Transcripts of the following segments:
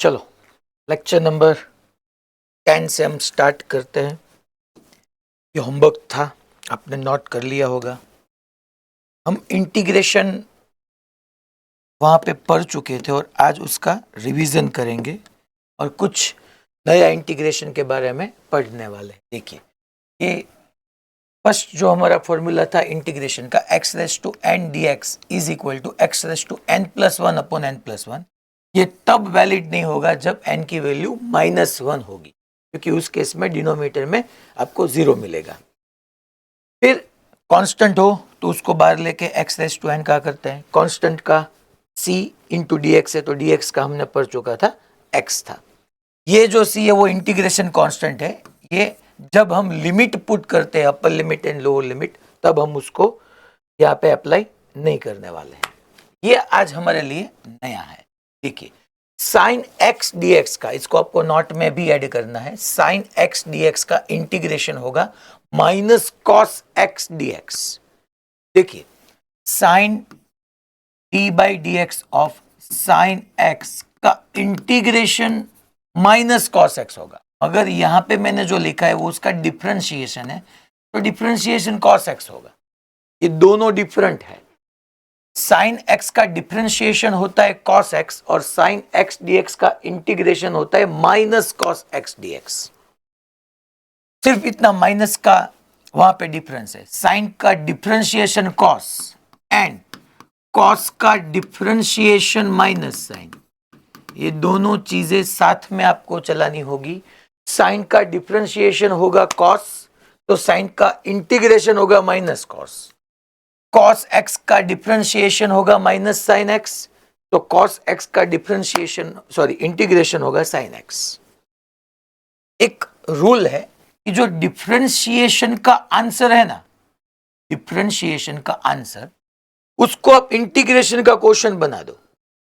चलो lecture number 10 से हम स्टार्ट करते हैं। ये होमवर्क था, आपने नोट कर लिया होगा। हम इंटीग्रेशन वहाँ पे पढ़ चुके थे और आज उसका रिवीजन करेंगे और कुछ नया इंटीग्रेशन के बारे में पढ़ने वाले हैं। देखिए, ये फर्स्ट जो हमारा फॉर्मूला था इंटीग्रेशन का, x raise to n d x is equal to x raise to n plus one upon n plus one. ये तब वैलिड नहीं होगा जब n की वैल्यू -1 होगी, क्योंकि उस केस में डिनोमिनेटर में आपको 0 मिलेगा। फिर कांस्टेंट हो तो उसको बाहर लेके x रेस टू n का करते हैं। कांस्टेंट का c इंटू डी एक्स है, तो डी एक्स का हमने पढ़ चुका था, x था। ये जो c है वो इंटीग्रेशन कांस्टेंट है। ये जब हम लिमिट पुट करते हैं, upper limit and lower limit, तब हम उसको यहाँ पे अप्लाई नहीं करने वाले हैं। ये आज हमारे लिए नया है। देखिए, साइन एक्स डी एक्स का, इसको आपको नोट में भी ऐड करना है। साइन एक्स डी एक्स का इंटीग्रेशन होगा minus cos x d x. देखिए, sine d by D x of sine x का इंटीग्रेशन माइनस कॉस एक्स होगा। अगर यहां पे मैंने जो लिखा है वो उसका डिफरेंशिएशन है, तो डिफरेंशिएशन कॉस एक्स होगा। ये दोनों डिफरेंट है। साइन एक्स का डिफरेंशिएशन होता है कॉस एक्स और साइन एक्स डीएक्स का इंटीग्रेशन होता है माइनस कॉस एक्स डीएक्स। सिर्फ इतना माइनस का वहां पे डिफरेंस है। साइन का डिफरेंशिएशन कॉस एंड कॉस का डिफरेंशिएशन माइनस साइन, ये दोनों चीजें साथ में आपको चलानी होगी। साइन का डिफरेंशिएशन होगा कॉस, तो साइन का इंटीग्रेशन होगा माइनस कॉस। कॉस एक्स का डिफरेंशिएशन होगा माइनस साइन एक्स, तो कॉस एक्स का डिफरेंशिएशन इंटीग्रेशन होगा साइन एक्स। एक रूल है कि जो डिफरेंशिएशन का आंसर है ना, डिफरेंशिएशन का आंसर, उसको आप इंटीग्रेशन का क्वेश्चन बना दो।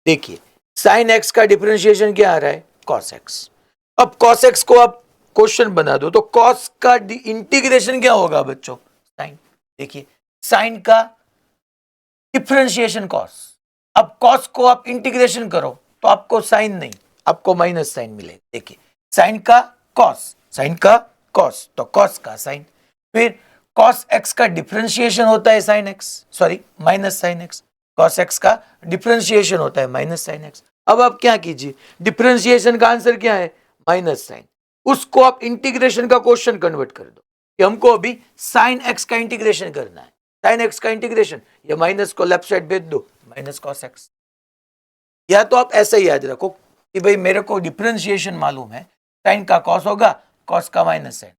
देखिए, साइन एक्स का डिफरेंशिएशन क्या आ रहा है, कॉस एक्स। अब कॉस एक्स को आप क्वेश्चन बना दो, तो कॉस का इंटीग्रेशन क्या होगा बच्चों, साइन। देखिए, साइन का डिफरेंशिएशन कॉस। अब कॉस को आप इंटीग्रेशन करो तो आपको साइन नहीं, आपको माइनस साइन मिलेगा। देखिए, साइन का कॉस, साइन का कॉस, तो कॉस का साइन। फिर कॉस एक्स का डिफरेंशिएशन होता है sine x, minus sine x. Cos x का डिफरेंशिएशन होता है माइनस साइन एक्स। अब आप क्या कीजिए, डिफरेंशिएशन का आंसर क्या है, माइनस साइन। उसको आप इंटीग्रेशन का क्वेश्चन कन्वर्ट कर दो कि हमको अभी साइन एक्स का इंटीग्रेशन करना है। साइन एक्स का इंटीग्रेशन, ये माइनस को लेफ्ट साइड भेज दो, माइनस कॉस एक्स। या तो आप ऐसा ही याद रखो कि भाई मेरे को डिफरेंशिएशन मालूम है, साइन का कॉस होगा, कॉस का माइनस साइन।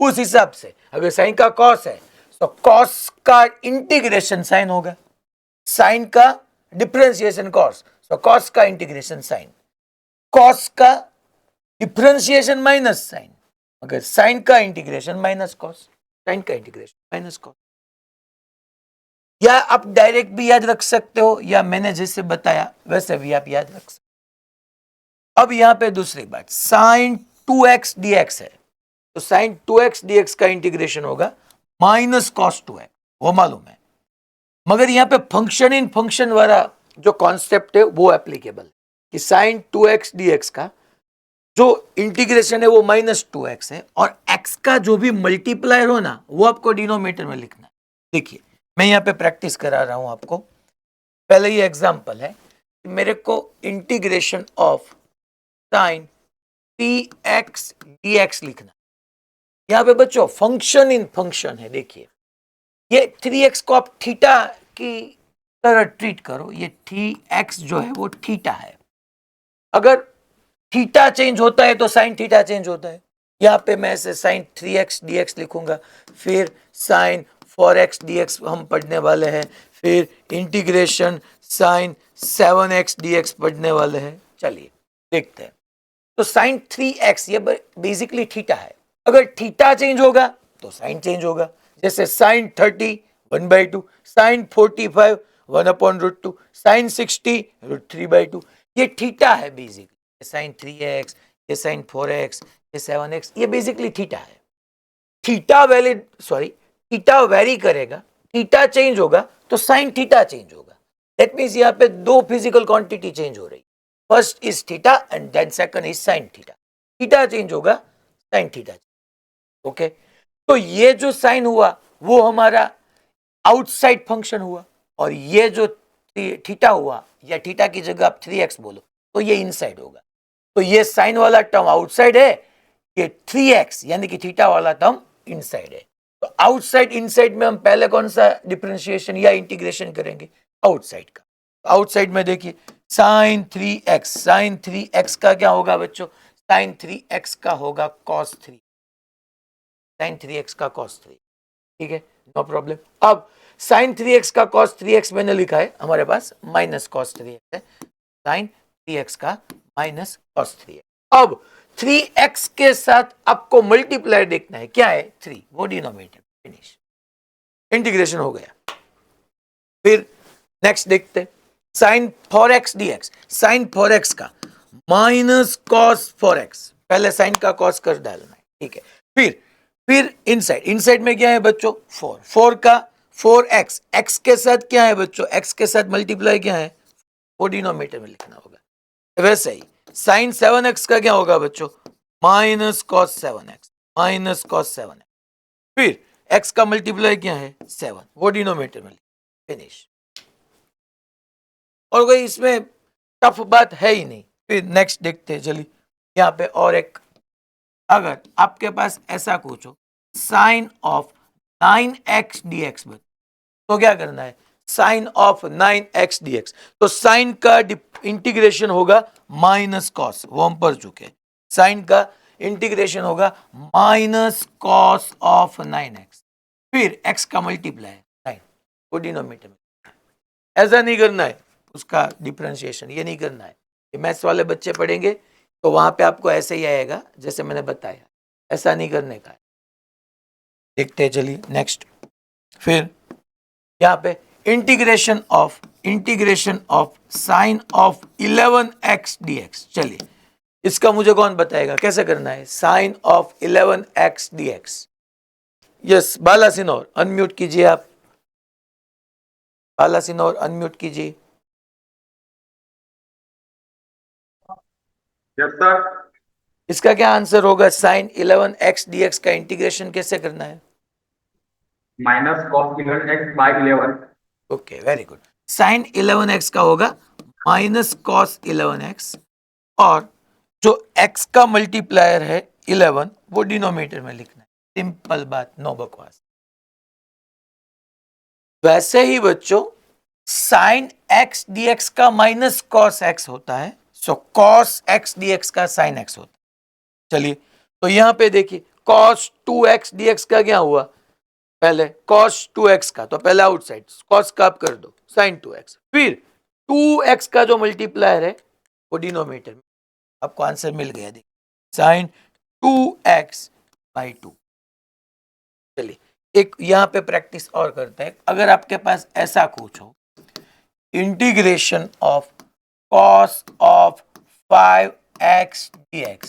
उस हिसाब से अगर साइन का कॉस है तो कॉस का इंटीग्रेशन साइन होगा, साइन का डिफरेंशिएशन कॉस, तो कॉस का इंटीग्रेशन साइन, कॉस का डिफरेंशिएशन माइनस साइन, अगर साइन का इंटीग्रेशन माइनस कॉस, साइन का इंटीग्रेशन माइनस कॉस। या आप डायरेक्ट भी याद रख सकते हो, या मैंने जैसे बताया वैसे भी आप याद रख सकते हो। अब यहां पे दूसरी बात, साइन 2x dx है, तो साइन 2x dx का इंटीग्रेशन होगा माइनस कॉस 2x, वो मालूम है। मगर यहां पे फंक्शन इन फंक्शन वाला जो कॉन्सेप्ट है वो एप्लीकेबल है कि साइन 2x dx का जो इंटीग्रेशन है वो -2x है, और x का जो भी मल्टीप्लायर हो ना, वो आपको डिनोमिनेटर में लिखना है। देखिए, मैं यहाँ पे प्रैक्टिस करा रहा हूं आपको। पहले ये एग्जांपल है कि मेरे को integration of sign 3x dx लिखना। यहाँ पे बच्चों फंक्शन इन फंक्शन है। देखिए, ये 3x को आप थीटा की तरह ट्रीट करो। ये 3x जो है वो थीटा है। अगर थीटा चेंज होता है तो साइन थीटा चेंज होता है। यहाँ पे मैं ऐसे साइन 3x dx लिखूंगा, फिर साइन 4x dx हम पढ़ने वाले हैं, फिर इंटीग्रेशन साइन 7x dx पढ़ने वाले हैं। चलिए देखते हैं। तो साइन 3x ये बेसिकली थीटा है। अगर थीटा चेंज होगा तो साइन चेंज होगा। जैसे साइन 30 1/2, साइन 45 1/√2, साइन 60 √3/2। ये थीटा है बेसिकली। साइन 3x, ये साइन 4x, ये 7x, ये बेसिकली थीटा है। थीटा थीटा वेरी करेगा, थीटा चेंज होगा तो साइन थीटा चेंज होगा। दैट मीन्स यहाँ पे दो फिजिकल क्वांटिटी चेंज हो रही है। First is theta and then second is sine theta. Theta change होगा, साइन थीटा. ओके, तो ये जो साइन हुआ वो हमारा आउटसाइड फंक्शन हुआ, और ये जो थीटा हुआ या थीटा की जगह आप 3x बोलो तो ये इनसाइड होगा. तो ये साइन वाला टर्म आउटसाइड है, ये 3x यानी कि थीटा वाला टर्म इनसाइड है. तो आउटसाइड इनसाइड में हम पहले कौन सा डिफरेंशिएशन या इंटीग्रेशन करेंगे? आउटसाइड का. आउटसाइड में देखिए साइन 3x, साइन 3x का क्या होगा बच्चों? साइन 3x का होगा cos 3, साइन 3x का cos 3. ठीक है, नो प्रॉब्लम. अब साइन 3x का cos 3x मैंने लिखा है हमारे पास माइनस cos 3x है, साइन 3x का माइनस cos 3x. अब 3x के साथ आपको मल्टीप्लाई देखना है, क्या है? 3, वो डिनोमिनेटर. फिनिश, इंटीग्रेशन हो गया. फिर नेक्स्ट देखते sign 4x dx, sign 4x का माइनस cos 4x. पहले साइन का cos कर डालना है. ठीक है, फिर इनसाइड, इनसाइड में क्या है बच्चों? 4, 4 का 4x, x के साथ क्या है बच्चों? x के साथ मल्टीप्लाई क्या है? वो डिनोमिनेटर में लिखना होगा. वैसे ही साइन 7x का क्या होगा बच्चों? Minus cos 7x, minus cos 7x. फिर x का मल्टीप्लाई क्या है? 7, वो डिनोमिनेटर में. फिनिश. और कोई इसमें टफ बात है ही नहीं. फिर नेक्स्ट देखते हैं, चलिए यहाँ पे और एक, अगर आपके पास ऐसा कुछ हो साइन ऑफ 9x dx तो क्या करना है? साइन ऑफ 9x dx, तो साइन का इंटीग्रेशन होगा माइनस कॉस, वो हम पढ़ चुके हैं. साइन का इंटीग्रेशन होगा माइनस कॉस ऑफ 9x, फिर x का मल्टीप्लाई 9, वो डिनोमिनेटर में. ऐसा नहीं करना है उसका डिफरेंशिएशन, ये नहीं करना है. ये मैथ्स वाले बच्चे पढ़ेंगे तो वहां पे आपको ऐसे ही आएगा जैसे मैंने बताया, ऐसा नहीं करने का है. देखते हैं, चलिए नेक्स्ट. फिर यहाँ पे integration of sign of 11x dx. चलिए इसका मुझे कौन बताएगा कैसे करना है? Sine of 11x dx. Yes, Bala सिनोर अनम्यूट कीजिए आप. बाला सिनोर अनम्यूट कीजिए. Yes sir. इसका क्या आंसर होगा? साइन 11x dx का इंटीग्रेशन कैसे करना है? Minus cos 11x by 11. Okay, very good. Sine 11x का होगा माइनस कॉस 11x, और जो x का मल्टीप्लायर है 11 वो डिनोमिनेटर में लिखना है. सिंपल बात, नो बकवास. वैसे ही बच्चों साइन x dx का माइनस कॉस x होता है, सो कॉस x dx का साइन x होता है. चलिए तो यहां पे देखिए cos 2x dx का क्या हुआ? पहले cos 2x का, तो पहले आउटसाइड cos का आप कर दो sin 2x, फिर 2x का जो मल्टीप्लायर है वो डिनोमिनेटर में. आपको आंसर मिल गया. देखिए sin 2x बाई 2. चलिए एक यहां पे प्रैक्टिस और करते हैं. अगर आपके पास ऐसा कुछ हो, integration of cos of 5x dx,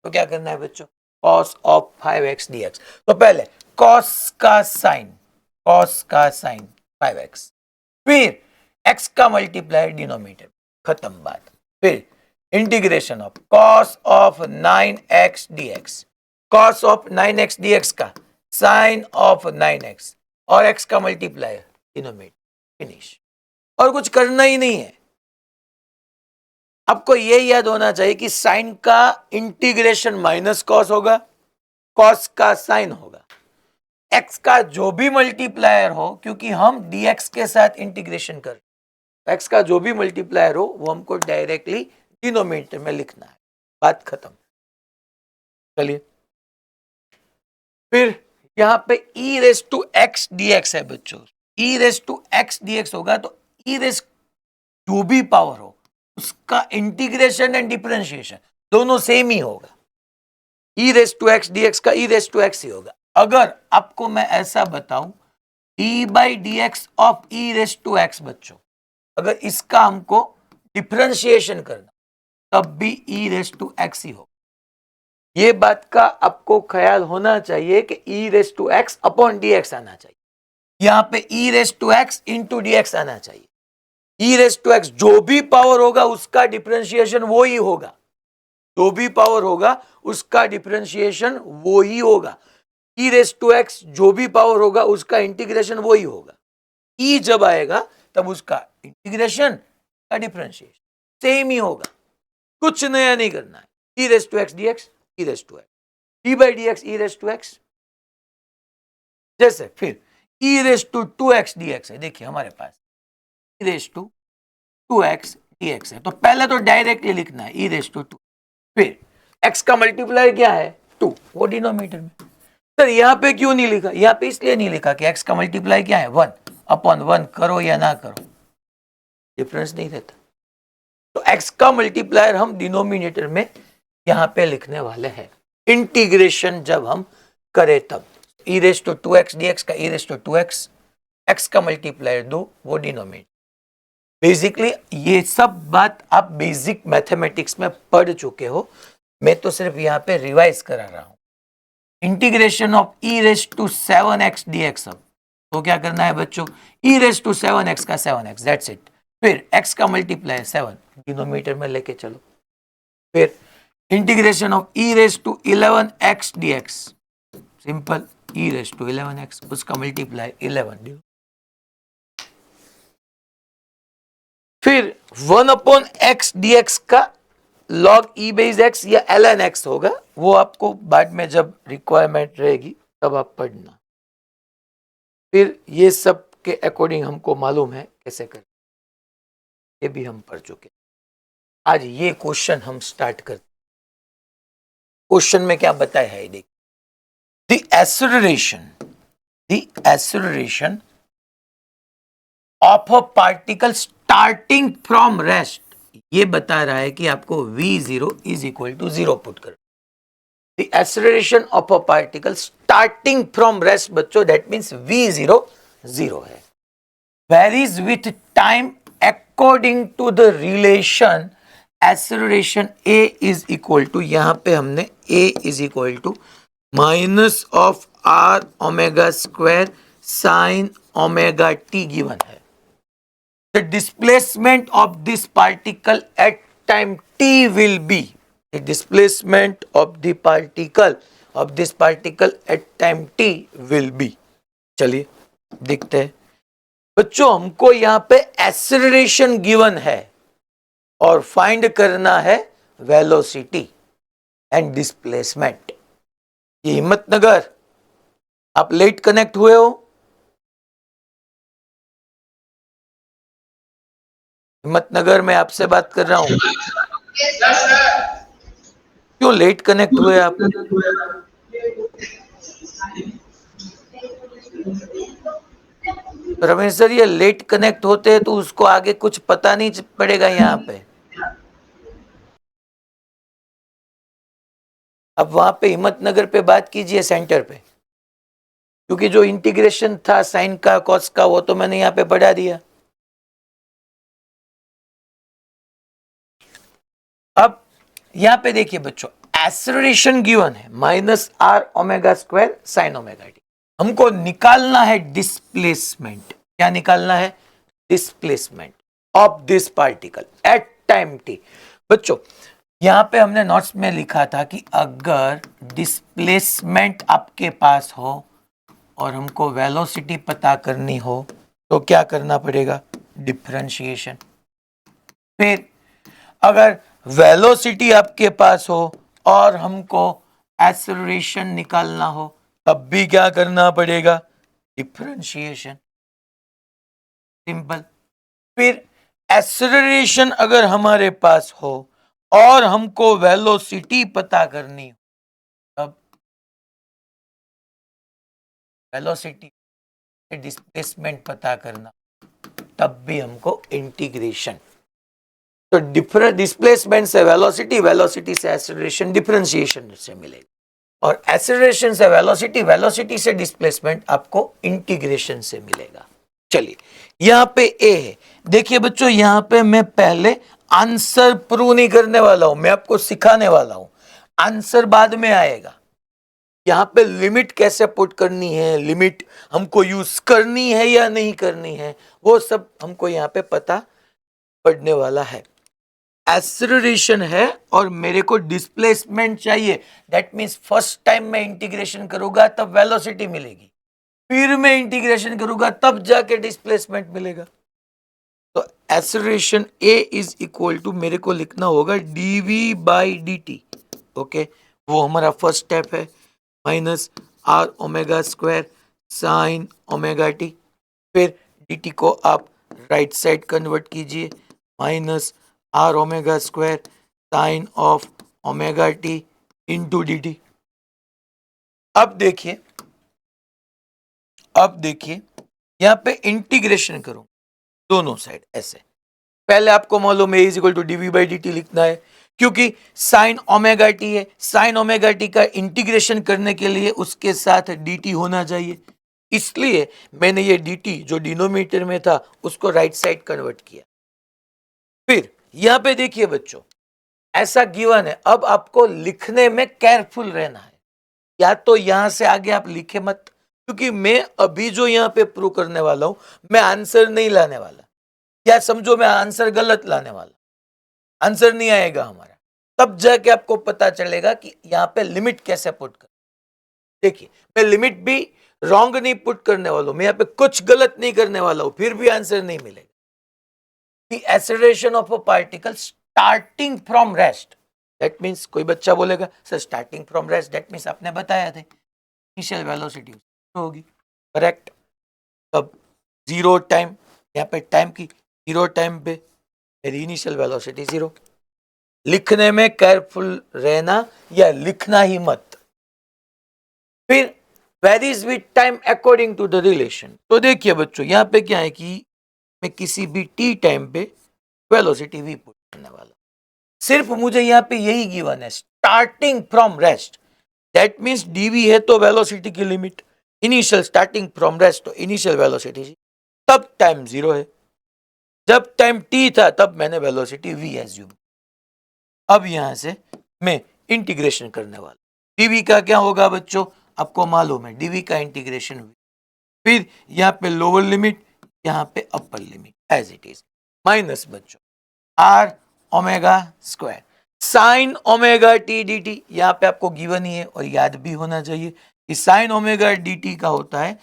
तो क्या करना है बच्चों? cos of 5x dx. तो पहले cos का साइन 5x, फिर x का मल्टीप्लाई डिनोमिनेटर, खत्म बात. फिर integration of cos of 9x dx, cos of 9x dx का साइन ऑफ 9x और x का मल्टीप्लाई डिनोमिनेटर. फिनिश. और कुछ करना ही नहीं है. आपको ये याद होना चाहिए कि साइन का इंटीग्रेशन माइनस कॉस होगा, कॉस का साइन होगा, x का जो भी मल्टीप्लायर हो, क्योंकि हम dx के साथ इंटीग्रेशन कर, x का जो भी मल्टीप्लायर हो वो हमको डायरेक्टली डिनोमिनेटर में लिखना है. बात खत्म. चलिए फिर यहां पे e raise to x dx है बच्चों. e raise to x dx होगा तो e रेस जो भी पावर हो उसका इंटीग्रेशन एंड डिफरेंशिएशन दोनों सेम ही होगा. e raise to x dx का e रेस टू x ही होगा. अगर आपको मैं ऐसा बताऊं d by D x of e raise to x बच्चों, अगर इसका हमको डिफरेंशिएशन करना तब भी e रेस टू x ही होगा. ये बात का आपको ख्याल होना चाहिए कि e raise to x upon dx आना चाहिए. यहां पे e raise to x into dx आना चाहिए. ई रेस टू एक्स जो भी पावर होगा उसका डिफरेंशिएशन वो ही होगा, जो भी पावर होगा उसका डिफरेंशिएशन वो ही होगा। ई रेस टू एक्स जो भी पावर होगा उसका इंटीग्रेशन वो ही होगा। ई जब आएगा तब उसका इंटीग्रेशन का डिफरेंशिएशन सेम ही होगा, कुछ नया नहीं करना है। E raise to x d x, e raise to x, d by D x, e raise to x. जैसे फिर e raise to two x d x है, देखिए हमारे पास e raise to two x d x है, तो पहले तो डायरेक्टली लिखना है ई रेस टू टू, फिर x का मल्टीप्लाई क्या है 2, वो डिनोमिनेटर में। सर यहाँ पे क्यों नहीं लिखा? यहाँ पे इसलिए नहीं लिखा कि x का मल्टीप्लाई क्या है 1 अपॉन 1, करो या ना करो डिफरेंस नहीं रहता। तो x का मल्टीप्लायर हम डिनोमिनेटर में यहाँ पे लिखने वाले हैं, इंटीग्रेशन जब हम करें तब। E raise to two x d x का e raise to two x, x का मल्टीप्लायर दो वो डिनोमिनेटर। बेसिकली ये सब बात आप बेसिक मैथमेटिक्स में पढ़ चुके हो, मैं तो सिर्फ यहाँ पे रिवाइज करा रहा हूँ। Integration of e raise to 7x dx, अब तो क्या करना है बच्चों, ई रेस टू 7x का 7x, दैट्स इट। फिर x का मल्टीप्लाई 7 डिनोमिनेटर में लेके चलो, फिर integration of e raise to 11x dx, simple e raise to 11x, उसका मल्टीप्लाई 11, फिर 1 अपॉन एक्स डी एक्स का लॉग ई बेस एक्स या ln x होगा, वो आपको बाद में जब रिक्वायरमेंट रहेगी तब आप पढ़ना। फिर ये सब के अकॉर्डिंग हमको मालूम है कैसे करें, ये भी हम पढ़ चुके। आज ये क्वेश्चन हम स्टार्ट करते। क्वेश्चन में क्या बताया है देख, the acceleration of a particle starting from rest, ये बता रहा है कि आपको v0 is equal to 0 put करो। The acceleration of a particle starting from rest बच्चों, दैट मींस v0 0 है, varies with time according to the relation acceleration a is equal to, यहां पे हमने a is equal to minus of r omega square sine omega t given है। The displacement of this particle at time t will be, the displacement of the particle at time t will be, चलिए देखते हैं बच्चों। हमको यहाँ पे acceleration given है और फाइंड करना है वेलोसिटी एंड डिस्प्लेसमेंट। ये हिम्मतनगर, आप लेट कनेक्ट हुए हो? हिम्मतनगर में आपसे बात कर रहा हूं, क्यों लेट कनेक्ट हुए आप? रमेश सर ये लेट कनेक्ट होते हैं तो उसको आगे कुछ पता नहीं पड़ेगा यहाँ पे। अब वहां पे हिम्मतनगर पे बात कीजिए सेंटर पे, क्योंकि जो इंटीग्रेशन था साइन का कॉस का वो तो मैंने यहाँ पे पढ़ा दिया। अब यहां पे देखिए बच्चों, एक्सेलरेशन गिवन है minus r omega square sine omega t, हमको निकालना है डिस्प्लेसमेंट। क्या निकालना है? Displacement of this particle at time t. बच्चों यहां पे हमने नोट्स में लिखा था कि अगर डिस्प्लेसमेंट आपके पास हो और हमको वेलोसिटी पता करनी हो तो क्या करना पड़ेगा? डिफरेंशिएशन। फिर अगर वेलोसिटी आपके पास हो और हमको एक्सेलरेशन निकालना हो तब भी क्या करना पड़ेगा? Differentiation, simple. फिर एक्सेलरेशन अगर हमारे पास हो और हमको वेलोसिटी पता करनी हो तब वेलोसिटी डिस्प्लेसमेंट पता करना, तब भी हमको इंटीग्रेशन। तो डिस्प्लेसमेंट से वेलोसिटी, वेलोसिटी से एक्सेलरेशन, डिफरेंशिएशन से मिलेगा, और एक्सेलरेशन से वेलोसिटी, वेलोसिटी से डिस्प्लेसमेंट आपको इंटीग्रेशन से मिलेगा। चलिए यहां पे ए है, देखिए बच्चों यहां पे मैं पहले आंसर प्रूव नहीं करने वाला हूं, मैं आपको सिखाने वाला हूं, आंसर बाद में आएगा। यहां पे लिमिट कैसे पुट करनी है, लिमिट हमको यूज करनी है या नहीं करनी है, वो सब हमको यहां पे पता पढ़ने वाला है। एक्सेलरेशन है और मेरे को डिस्प्लेसमेंट चाहिए, दैट मीन्स फर्स्ट टाइम मैं इंटीग्रेशन करूंगा तब वेलोसिटी मिलेगी, फिर मैं इंटीग्रेशन करूंगा तब जाके डिस्प्लेसमेंट मिलेगा। तो acceleration a is equal to मेरे को लिखना होगा dv by D t. Okay, वो हमारा फर्स्ट स्टेप है, minus r omega square sine omega t. फिर डी टी को आप राइट साइड कन्वर्ट कीजिए, minus r omega square sine of omega t into d t. अब देखिए, अब देखिए यहां पे इंटीग्रेशन करूं दोनों साइड ऐसे। पहले आपको मालूम है is equal to dv by D t लिखना है, क्योंकि साइन ओमेगा टी है, साइन ओमेगा टी का इंटीग्रेशन करने के लिए उसके साथ डी टी होना चाहिए, इसलिए मैंने ये डी टी जो डिनोमिनेटर में था उसको राइट साइड कन्वर्ट किया। फिर यहां पे देखिए बच्चों, ऐसा गिवन है, अब आपको लिखने में केयरफुल रहना है, या तो यहां से आगे आप लिखे मत, क्योंकि मैं अभी जो यहां पे प्रूव करने वाला हूं मैं आंसर नहीं लाने वाला, या समझो मैं आंसर गलत लाने वाला, आंसर नहीं आएगा हमारा, तब जाके आपको पता चलेगा कि यहां पे लिमिट कैसे पुट कर। देखिए मैं लिमिट भी रॉन्ग नहीं पुट करने वाला हूं, मैं यहां पे कुछ गलत नहीं करने वाला हूं, फिर भी आंसर नहीं मिलेगा। The acceleration of a particle starting from rest, that means कोई बच्चा बोलेगा sir starting from rest, that means आपने बताया था इनिशियल वेलोसिटी होगी, करेक्ट। अब जीरो टाइम, यहाँ पे टाइम की जीरो टाइम पे मेरी इनिशियल वेलोसिटी जीरो। लिखने में केयरफुल रहना या लिखना ही मत। फिर varies with time according to the relation. तो देखिए बच्चों यहाँ पे क्या है कि मैं किसी भी टी टाइम पे वेलोसिटी वी पुट करने वाला, सिर्फ मुझे यहाँ पे यही गिवन है starting from rest, that means dv है तो वेलोसिटी की limit, initial starting from rest तो इनिशियल वेलोसिटी, तब टाइम जीरो है, जब टाइम टी था तब मैंने वेलोसिटी वी एज्यूम। अब यहां से मैं इंटीग्रेशन करने वाला, डीवी का क्या होगा बच्चों, आपको मालूम है डीवी का इंटीग्रेशन, फिर यहाँ पे लोअर लिमिट, यहाँ पे upper limit as it is, minus बच्चों r omega square sine omega t d t, यहाँ पे आपको गिवन ही है और याद भी होना चाहिए कि साइन ओमेगा डी टी का होता है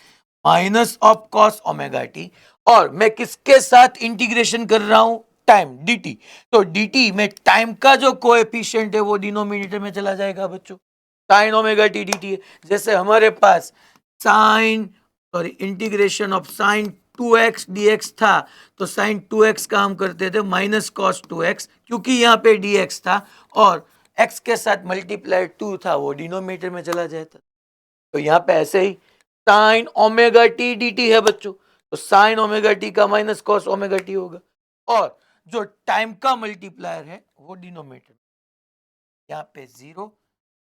minus of cos omega t, और मैं किसके साथ इंटीग्रेशन कर रहा हूं, टाइम dt, तो dt में टाइम का जो कोएफिशिएंट है वो डिनोमिनेटर में चला जाएगा बच्चों, साइन ओमेगा टी dt है। जैसे हमारे पास sine sorry integration of sine 2x dx था, तो साइन 2x का हम करते थे माइनस कॉस 2x, क्योंकि यहाँ पे dx था और x के साथ मल्टीप्लाई 2 था, वो डिनोमिनेटर में चला जाता। तो यहाँ पे ऐसे ही sine omega t d t है बच्चों, तो साइन ओमेगा टी का माइनस कॉस ओमेगा टी होगा, और जो टाइम का मल्टीप्लायर है वो डिनोमिनेटर, यहाँ पे जीरो,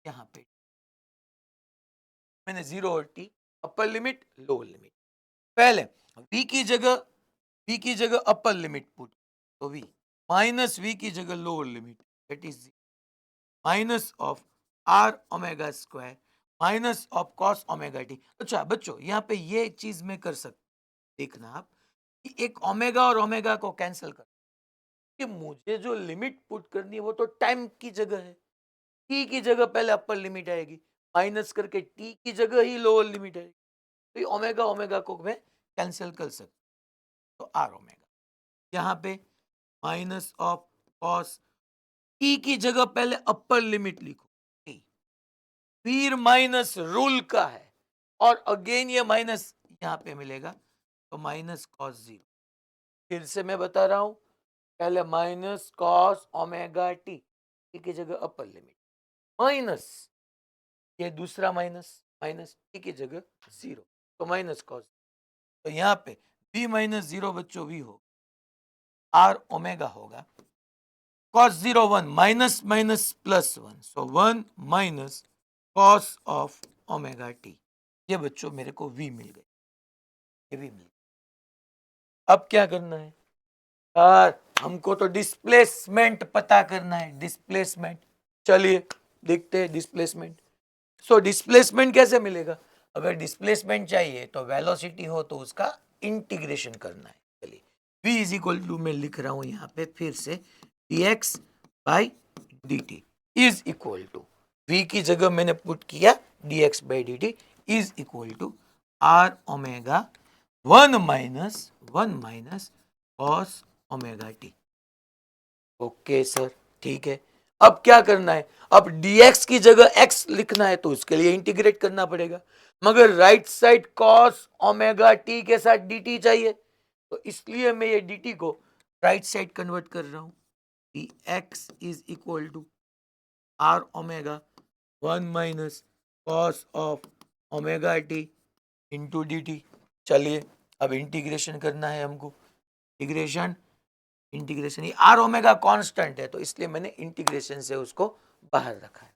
यहाँ पे मैंने जीरो और t, upper limit lower limit, पहले v की जगह अपर लिमिट पुट, तो v माइनस v की जगह lower limit, that is minus of r omega square minus of cos omega t. अच्छा बच्चों यहाँ पे ये चीज में कर सकते, देखना आप कि एक ओमेगा और ओमेगा को कैंसिल कर, कि मुझे जो लिमिट पुट करनी है वो तो टाइम की जगह है, टी की जगह पहले अपर लिमिट आएगी, माइनस करके टी की जगह ही लोअर लिमिट आएगी, तो ओमेगा ओमेगा को मैं कैंसिल कर सकता, तो आर ओमेगा, यहाँ पे माइनस ऑफ कॉस, टी की जगह पहले अपर लिमिट लिखो, फिर माइनस रूल का है, और अगेन ये माइनस यहां पे मिलेगा, तो माइनस कॉस जीरो, फिर से मैं बता रहा हूं, पहले माइनस कॉस ओमेगा टी की जगह अपर लिमिट, माइनस ये दूसरा माइनस, माइनस टी की जगह जीरो, तो माइनस कॉस, तो यहाँ पे बी माइनस जीरो बच्चों वी हो, आर ओमेगा होगा cos 0 1 minus minus plus 1, so 1 minus cos of omega T, ये बच्चों मेरे को v मिल गई, ये v मिल गई। अब क्या करना है यार, हमको तो डिस्प्लेसमेंट पता करना है, डिस्प्लेसमेंट, चलिए देखते हैं डिस्प्लेसमेंट। सो डिस्प्लेसमेंट कैसे मिलेगा, अगर डिस्प्लेसमेंट चाहिए तो वेलोसिटी हो तो उसका इंटीग्रेशन करना है, चलिए v इज इक्वल टू मैं लिख रहा हूं यहाँ पे फिर से dx by dt is equal to v की जगह मैंने पुट किया dx by dt is equal to r omega 1 minus cos omega t। Okay sir, ठीक है। अब क्या करना है? अब dx की जगह x लिखना है तो उसके लिए इंटीग्रेट करना पड़ेगा, मगर right side cos omega t के साथ dt चाहिए, तो इसलिए मैं ये dt को राइट साइड कन्वर्ट कर रहा हूं। dx is equal to r omega 1 minus cos of omega t into dt। चलिए अब इंटीग्रेशन करना है हमको। इंटीग्रेशन ये आर ओमेगा कांस्टेंट है तो इसलिए मैंने इंटीग्रेशन से उसको बाहर रखा है।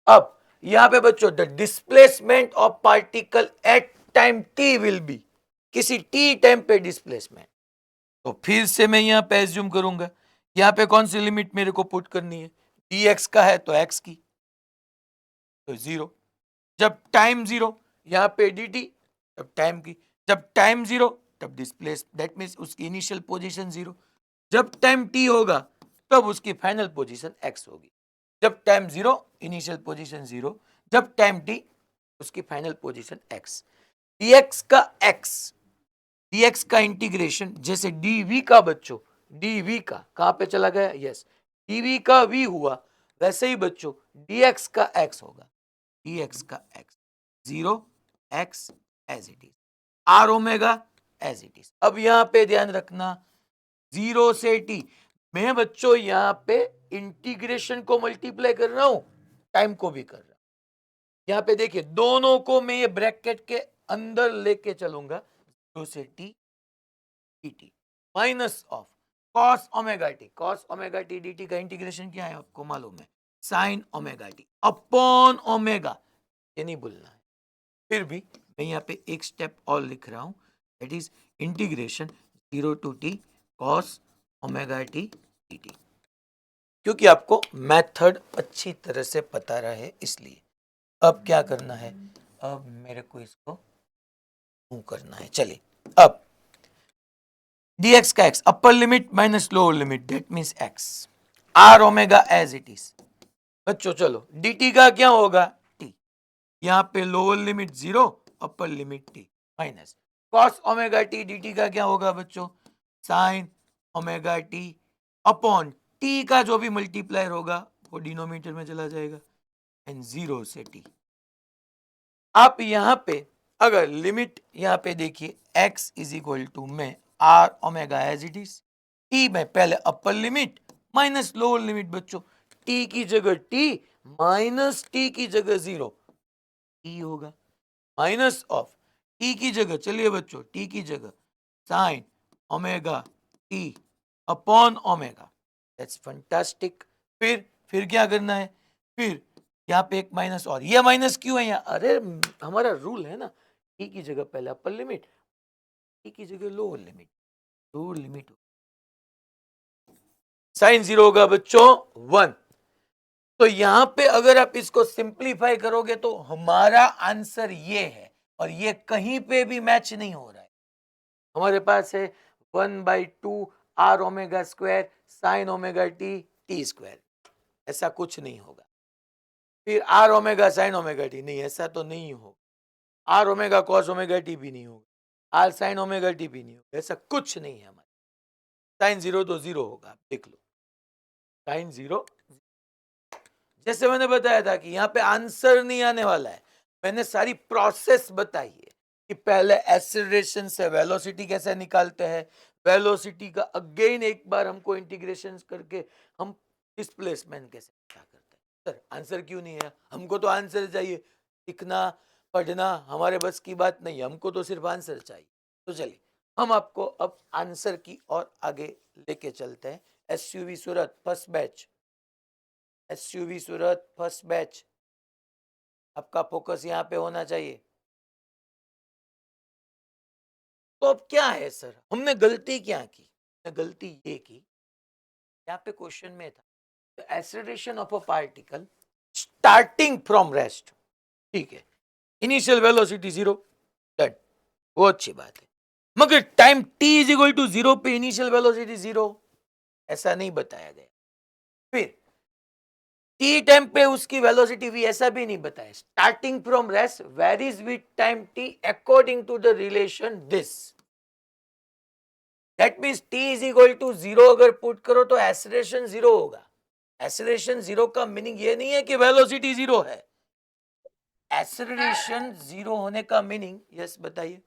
अब यहां पे बच्चों the displacement of particle at time T will be, किसी टी टाइम पे डिस्प्लेसमेंट, तो फिर से मैं यहां पे एज्यूम करूंगा यहां पे कौन सी लिमिट मेरे को पुट करनी है, dx का है तो x की, तो 0। जब टाइम 0 यहां पे dt, तब टाइम की, जब टाइम 0 तब डिस्प्लेस, दैट मीन्स उसकी इनिशियल पोजीशन 0, जब टाइम t होगा तब उसकी फाइनल पोजीशन x होगी। जब टाइम 0 इनिशियल पोजीशन 0, जब टाइम t उसकी फाइनल पोजीशन x। dx का इंटीग्रेशन जैसे dv का बच्चों, dv का कहां पे चला गया, यस dv का v हुआ, वैसे ही बच्चों dx का x होगा, dx का x 0 x as it is, r omega as it is. अब यहां पे ध्यान रखना 0 से t, मैं बच्चों यहां पे इंटीग्रेशन को मल्टीप्लाई कर रहा हूं, टाइम को भी कर रहा हूं। यहां पे देखिए दोनों को मैं ये ब्रैकेट के अंदर लेके चलूंगा, 0 से t dt minus of cos omega t dt का इंटीग्रेशन क्या है आपको मालूम है, sin omega t upon omega, ये नहीं भूलना है। फिर भी मैं यहाँ पे एक स्टेप और लिख रहा हूं, that is integration 0 to t cos omega t dt, क्योंकि आपको मेथड अच्छी तरह से पता रहे इसलिए। अब क्या करना है, अब मेरे को इसको मूव करना है। चलिए अब dx का x upper limit minus lower limit, that means x, r omega as it is. बच्चों चलो dt का क्या होगा t, यहाँ पे lower limit 0 upper limit t minus cos omega t dt का क्या होगा बच्चों, sin omega t upon t का जो भी मल्टीप्लायर होगा वो डिनोमिनेटर में चला जाएगा, एंड 0 से t। आप यहां पे अगर लिमिट यहां पे देखिए x इज इक्वल टू में r omega as it is, t में पहले upper limit minus lower limit बच्चों, t की जगह t माइनस t की जगह 0 t होगा, माइनस ऑफ t की जगह, चलिए बच्चों t की जगह sign omega t upon omega, that's fantastic. फिर क्या करना है, फिर यहाँ पे एक माइनस, और ये माइनस क्यों है यहाँ, अरे हमारा रूल है ना, t की जगह पहले अपर लिमिट, t की जगह लोअर लिमिट साइन 0 होगा बच्चों 1। तो यहां पे अगर आप इसको सिंप्लीफाई करोगे तो हमारा आंसर ये है, और ये कहीं पे भी मैच नहीं हो रहा है। हमारे पास है 1/2 r omega square sine omega T square, ऐसा कुछ नहीं होगा। फिर r omega sine omega T, नहीं ऐसा तो नहीं होगा। r omega cos omega T भी नहीं होगा, r साइन ओमेगा टी भी नहीं होगा, ऐसा कुछ नहीं है हमारे। साइन 0 तो 0 होगा, आप देख लो साइन 0। जैसे मैंने बताया था कि यहाँ पे आंसर नहीं आने वाला है, मैंने सारी प्रोसेस बताई है कि पहले एक्सेलरेशन से वेलोसिटी कैसे निकालते हैं, वेलोसिटी का अगेन एक बार हमको इंटीग्रेशन करके हम डिस्प्लेसमेंट कैसे क्या करते हैं। सर आंसर क्यों नहीं है, हमको तो आंसर चाहिए, लिखना पढ़ना हमारे बस की बात नहीं है, हमको तो सिर्फ आंसर चाहिए। तो चलिए हम आपको अब आंसर की और आगे लेके चलते हैं। एसयूवी सूरत फर्स्ट बैच, एसयूवी सूरत फर्स्ट बैच, आपका फोकस यहां पे होना चाहिए। तो अब क्या है सर, हमने गलती क्या की, गलती ये की, यहाँ पे क्वेश्चन में था acceleration of a particle starting from rest, ठीक है, इनिशियल वेलोसिटी 0, डन, वो अच्छी बात है। मगर time t is equal to 0 पे इनिशियल वेलोसिटी 0 ऐसा नहीं बताया गया। फिर t टाइम पे उसकी वेलोसिटी v ऐसा भी नहीं बताया। Starting from rest varies with time t according to the relation this. That means t is equal to 0 अगर पुट करो तो एक्सेलरेशन 0 होगा। एक्सेलरेशन 0 का मीनिंग ये नहीं है कि वेलोसिटी 0 है। एक्सेलरेशन 0 होने का मीनिंग यस बताइए।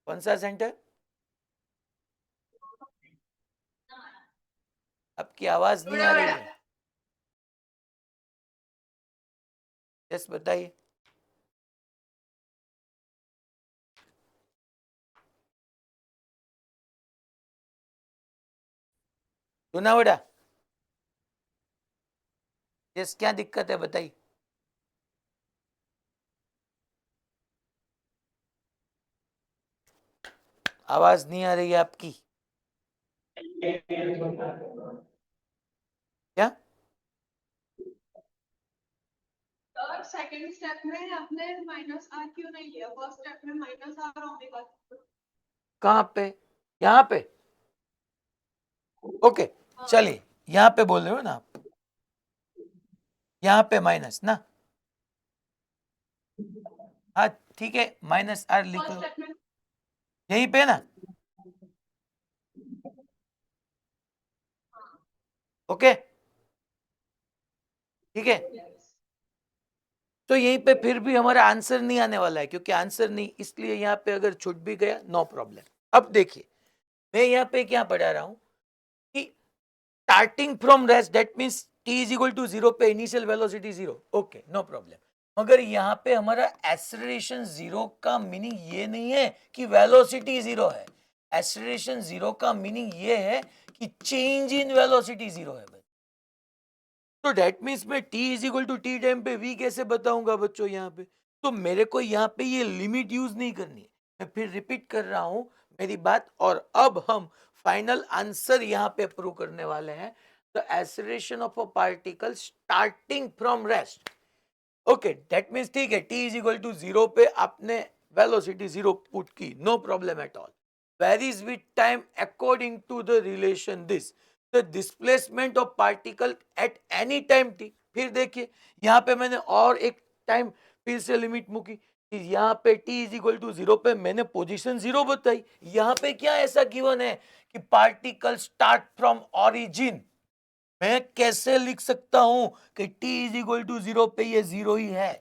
कौन सा सेंटर? आपकी आवाज नहीं आ रही है। यस बताइए। सुना बेटा? यस क्या दिक्कत है बताइए। आवाज नहीं आ रही है आपकी। क्या? सर सेकंड स्टेप में आपने माइनस आर क्यों नहीं लिया? फर्स्ट स्टेप में माइनस आर ओमेगा। कहाँ पे? यहाँ पे? ओके चलिए यहाँ पे बोल रहे हो ना आप, यहाँ पे माइनस ना। हाँ ठीक है माइनस आर लिख फर्स्ट लो स्टेप में यहीं पे ना। ओके ठीक है। तो यहीं पे फिर भी हमारा आंसर नहीं आने वाला है क्योंकि आंसर नहीं, इसलिए यहाँ पे अगर छूट भी गया नो प्रॉब्लम। अब देखिए मैं यहाँ पे क्या पढ़ा रहा हूं कि starting from rest that means t is equal to 0 पे initial velocity 0। Okay no problem. मगर यहाँ पे हमारा एक्सेलरेशन 0 का मीनिंग ये नहीं है कि वेलोसिटी 0 है। एक्सेलरेशन 0 का मीनिंग ये है कि चेंज इन वेलोसिटी 0 है। तो डेट मीन्स मैं t is equal to t time पे v कैसे बताऊंगा बच्चों यहाँ पे? तो मेरे को यहाँ पे ये लिमिट यूज नहीं करनी है। मैं फिर रिपीट कर रहा हूं मेरी बात, और अब हम फाइनल आंसर यहाँ पे प्रूव करने वाले हैं। The acceleration of a particle starting from rest. Okay that means ठीक है t इज इक्वल टू 0 पे आपने वेलोसिटी 0 पुट की, no problem at all. varies with time according to the relation this the displacement of particle at any time t। फिर देखिए यहाँ पे मैंने और एक टाइम फिर से लिमिट मूकी कि यहाँ पे t इज इक्वल टू 0 पे मैंने पोजीशन 0 बताई। यहाँ पे क्या ऐसा गिवन है कि पार्टिकल स्टार्ट फ्रॉम ऑरिजिन। मैं कैसे लिख सकता हूं कि t इज इक्वल टू 0 पे ये 0 ही है?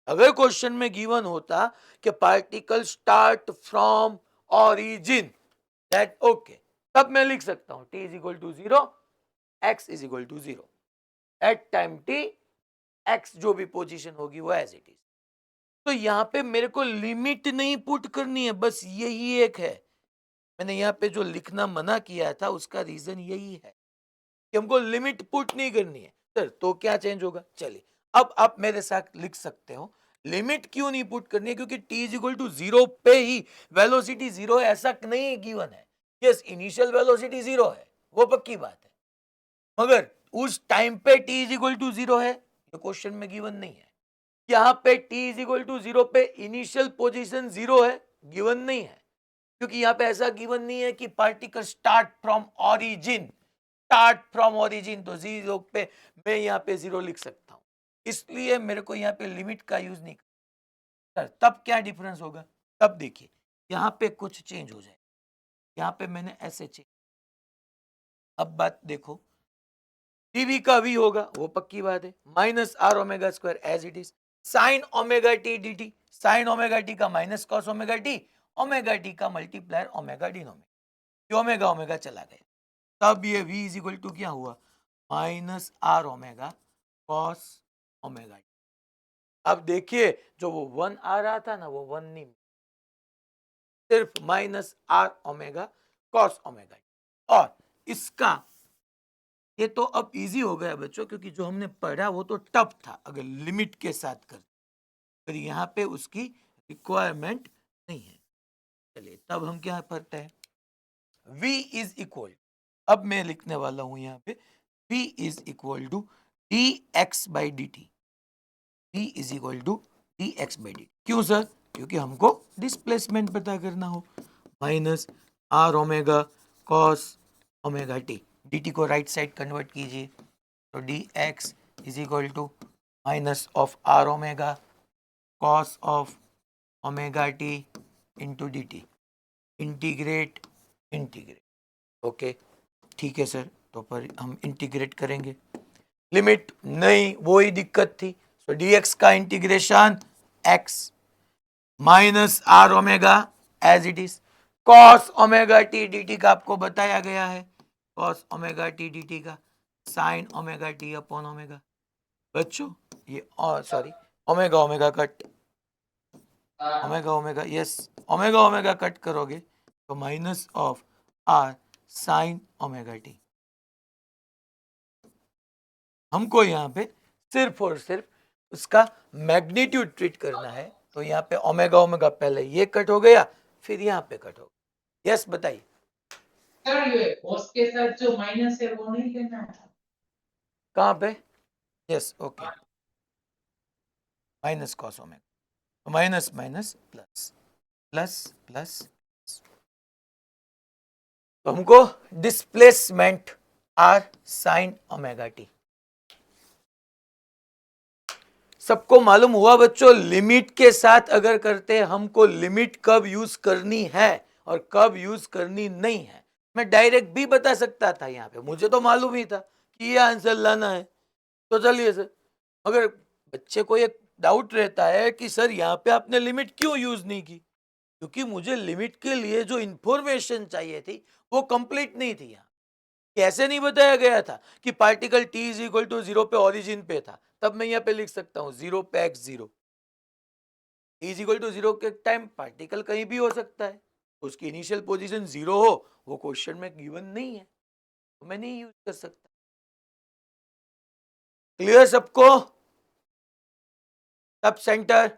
अगर क्वेश्चन में गिवन होता कि particle start from origin that okay, तब मैं लिख सकता हूं t is equal to 0, x is equal to 0 at time t, x जो भी पोजीशन होगी वो एज इट इज। तो यहां पे मेरे को लिमिट नहीं पुट करनी है, बस यही एक है। मैंने यहाँ पे जो लिखना मना किया था उसका रीजन यही है कि हमको लिमिट पुट नहीं करनी है। सर तो क्या चेंज होगा? चलिए अब आप मेरे साथ लिख सकते हो लिमिट क्यों नहीं पुट करनी है, क्योंकि t इज इक्वल टू 0 पे ही वेलोसिटी 0 है ऐसा नहीं गिवन है। यस इनिशियल वेलोसिटी 0 है वो पक्की बात है, मगर उस टाइम पे t इज इक्वल टू 0 है ये क्वेश्चन में गिवन नहीं है। यहाँ पे t इज इक्वल टू 0 पे इनिशियल पोजीशन 0 है, गिवन नहीं है, क्योंकि यहाँ पे ऐसा गिवन नहीं है कि particle start from origin. Start from origin तो 0 पे मैं यहाँ पे 0 लिख सकता हूँ, इसलिए मेरे को यहाँ पे लिमिट का यूज नहीं करना। तब क्या डिफरेंस होगा? तब देखिए यहाँ पे कुछ चेंज हो जाए, यहाँ पे मैंने ऐसे चेंज। अब बात देखो टीवी का v होगा वो पक्की बात है, minus r omega square as it is sine omega t d t. Sine omega t का माइनस कॉस ओमेगा टी का multiplier omega denominator, omega omega चला गया। तब ये v इज इक्वल टू क्या हुआ? Minus r omega cos omega t. अब देखिए जो वो 1 आ रहा था ना वो 1 नहीं, सिर्फ minus r omega cos omega t. और इसका ये तो अब इजी हो गया बच्चों, क्योंकि जो हमने पढ़ा वो तो टफ था अगर लिमिट के साथ कर, पर यहाँ पे उसकी रिक्वायरमेंट नहीं है। चलिए तब हम क्या पढ़ते हैं? v इज इक्वल, अब मैं लिखने वाला हूं यहाँ पे v is equal to dx by dt, d is equal to dx by dt। क्यों सर? क्योंकि हमको डिस्प्लेसमेंट पता करना हो। Minus r omega cos omega t, dt को राइट साइड कन्वर्ट कीजिए, तो dx is equal to minus of r omega cos of omega t into d t. Integrate integrate, okay ठीक है सर। तो पर हम इंटीग्रेट करेंगे, लिमिट नहीं, वो ही दिक्कत थी। सो dx का integration x minus r omega as it is, cos omega t dt का आपको बताया गया है, कॉस ओमेगा टी dt का sine omega t upon omega. बच्चों ये sorry, omega omega cut, omega omega, yes omega omega cut करोगे तो minus of r sine omega t. हमको यहाँ पे सिर्फ और सिर्फ उसका मैग्नीट्यूड ट्रीट करना है, तो यहाँ पे ओमेगा ओमेगा पहले ये कट हो गया, फिर यहाँ पे कट हो गया। यस बताइए। सर ये cos के साथ जो माइनस है वो नहीं लेना है। कहाँ पे? Yes okay, minus cos omega, तो minus minus plus plus plus, तो हमको displacement r sine omega t. सबको मालूम हुआ बच्चों, लिमिट के साथ अगर करते हैं हमको लिमिट कब यूज करनी है और कब यूज करनी नहीं है। मैं डायरेक्ट भी बता सकता था, यहाँ पे मुझे तो मालूम ही था कि ये आंसर लाना है, तो चलिए सर। अगर बच्चे को एक डाउट रहता है कि सर यहाँ पे आपने लिमिट क्यों यूज नहीं की, क्योंकि मुझे लिमिट के लिए जो इंफॉर्मेशन चाहिए थी वो कंप्लीट नहीं थी। यहाँ कैसे नहीं बताया गया था कि particle t is equal to 0 पे ओरिजिन पे था, तब मैं यहाँ पे लिख सकता हूँ 0 पे x 0, t is equal to 0 के टाइम पार्टिकल कहीं भी हो सकता है, उसकी इनिशियल पोजीशन 0 हो, वो क्वेश्चन में गिवन नहीं है, तो मैं नहीं यूज कर सकता। क्लियर सबको? सब सेंटर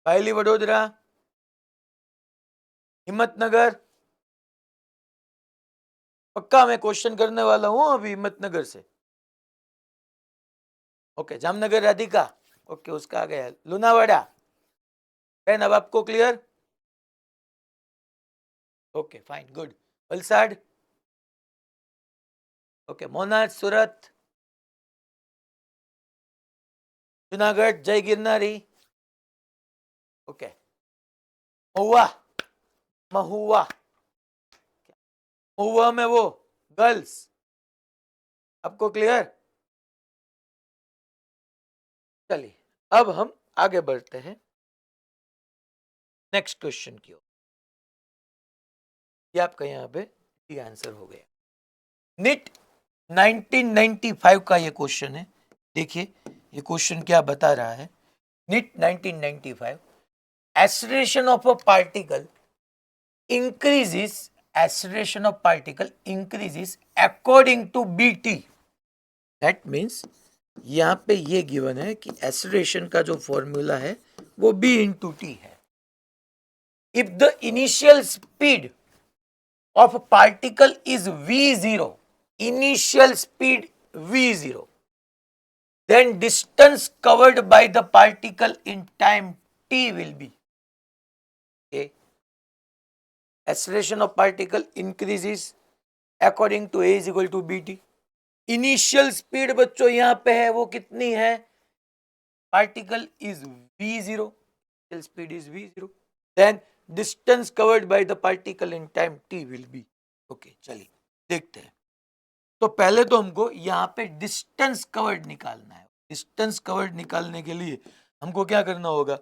पहली वडोदरा, हिम्मतनगर, पक्का मैं क्वेश्चन करने वाला हूं अभी हिम्मतनगर से। ओके जामनगर राधिका, ओके उसका आ गया। लुनावाड़ा पेन, अब आपको clear? Okay fine good. Valsad, okay Monaz Surat, Junagadh Jai Girnari, okay महुआ, महुआ महुआ में वो गर्ल्स, आपको क्लियर? चलिए अब हम आगे बढ़ते हैं नेक्स्ट क्वेश्चन की ओर। ये आपका यहाँ पे ये आंसर हो गया। निट 1995 का ये क्वेश्चन है। देखिए ये क्वेश्चन क्या बता रहा है। निट 1995, acceleration of a particle increases, acceleration of particle increases according to bt। that means यहाँ पे ये गिवन है कि acceleration का जो फॉर्मूला है वो b into t है। if the initial speed of a particle is v0, initial speed v0, then distance covered by the particle in time t will be, okay, acceleration of particle increases according to a is equal to bt। Initial speed बच्चों यहाँ पे है वो कितनी है, particle is v0, initial speed is v0, then distance covered by the particle in time t will be, okay चलिए देखते हैं। तो पहले तो हमको यहाँ पे डिस्टेंस कवर्ड निकालना है। डिस्टेंस कवर्ड निकालने के लिए हमको क्या करना होगा,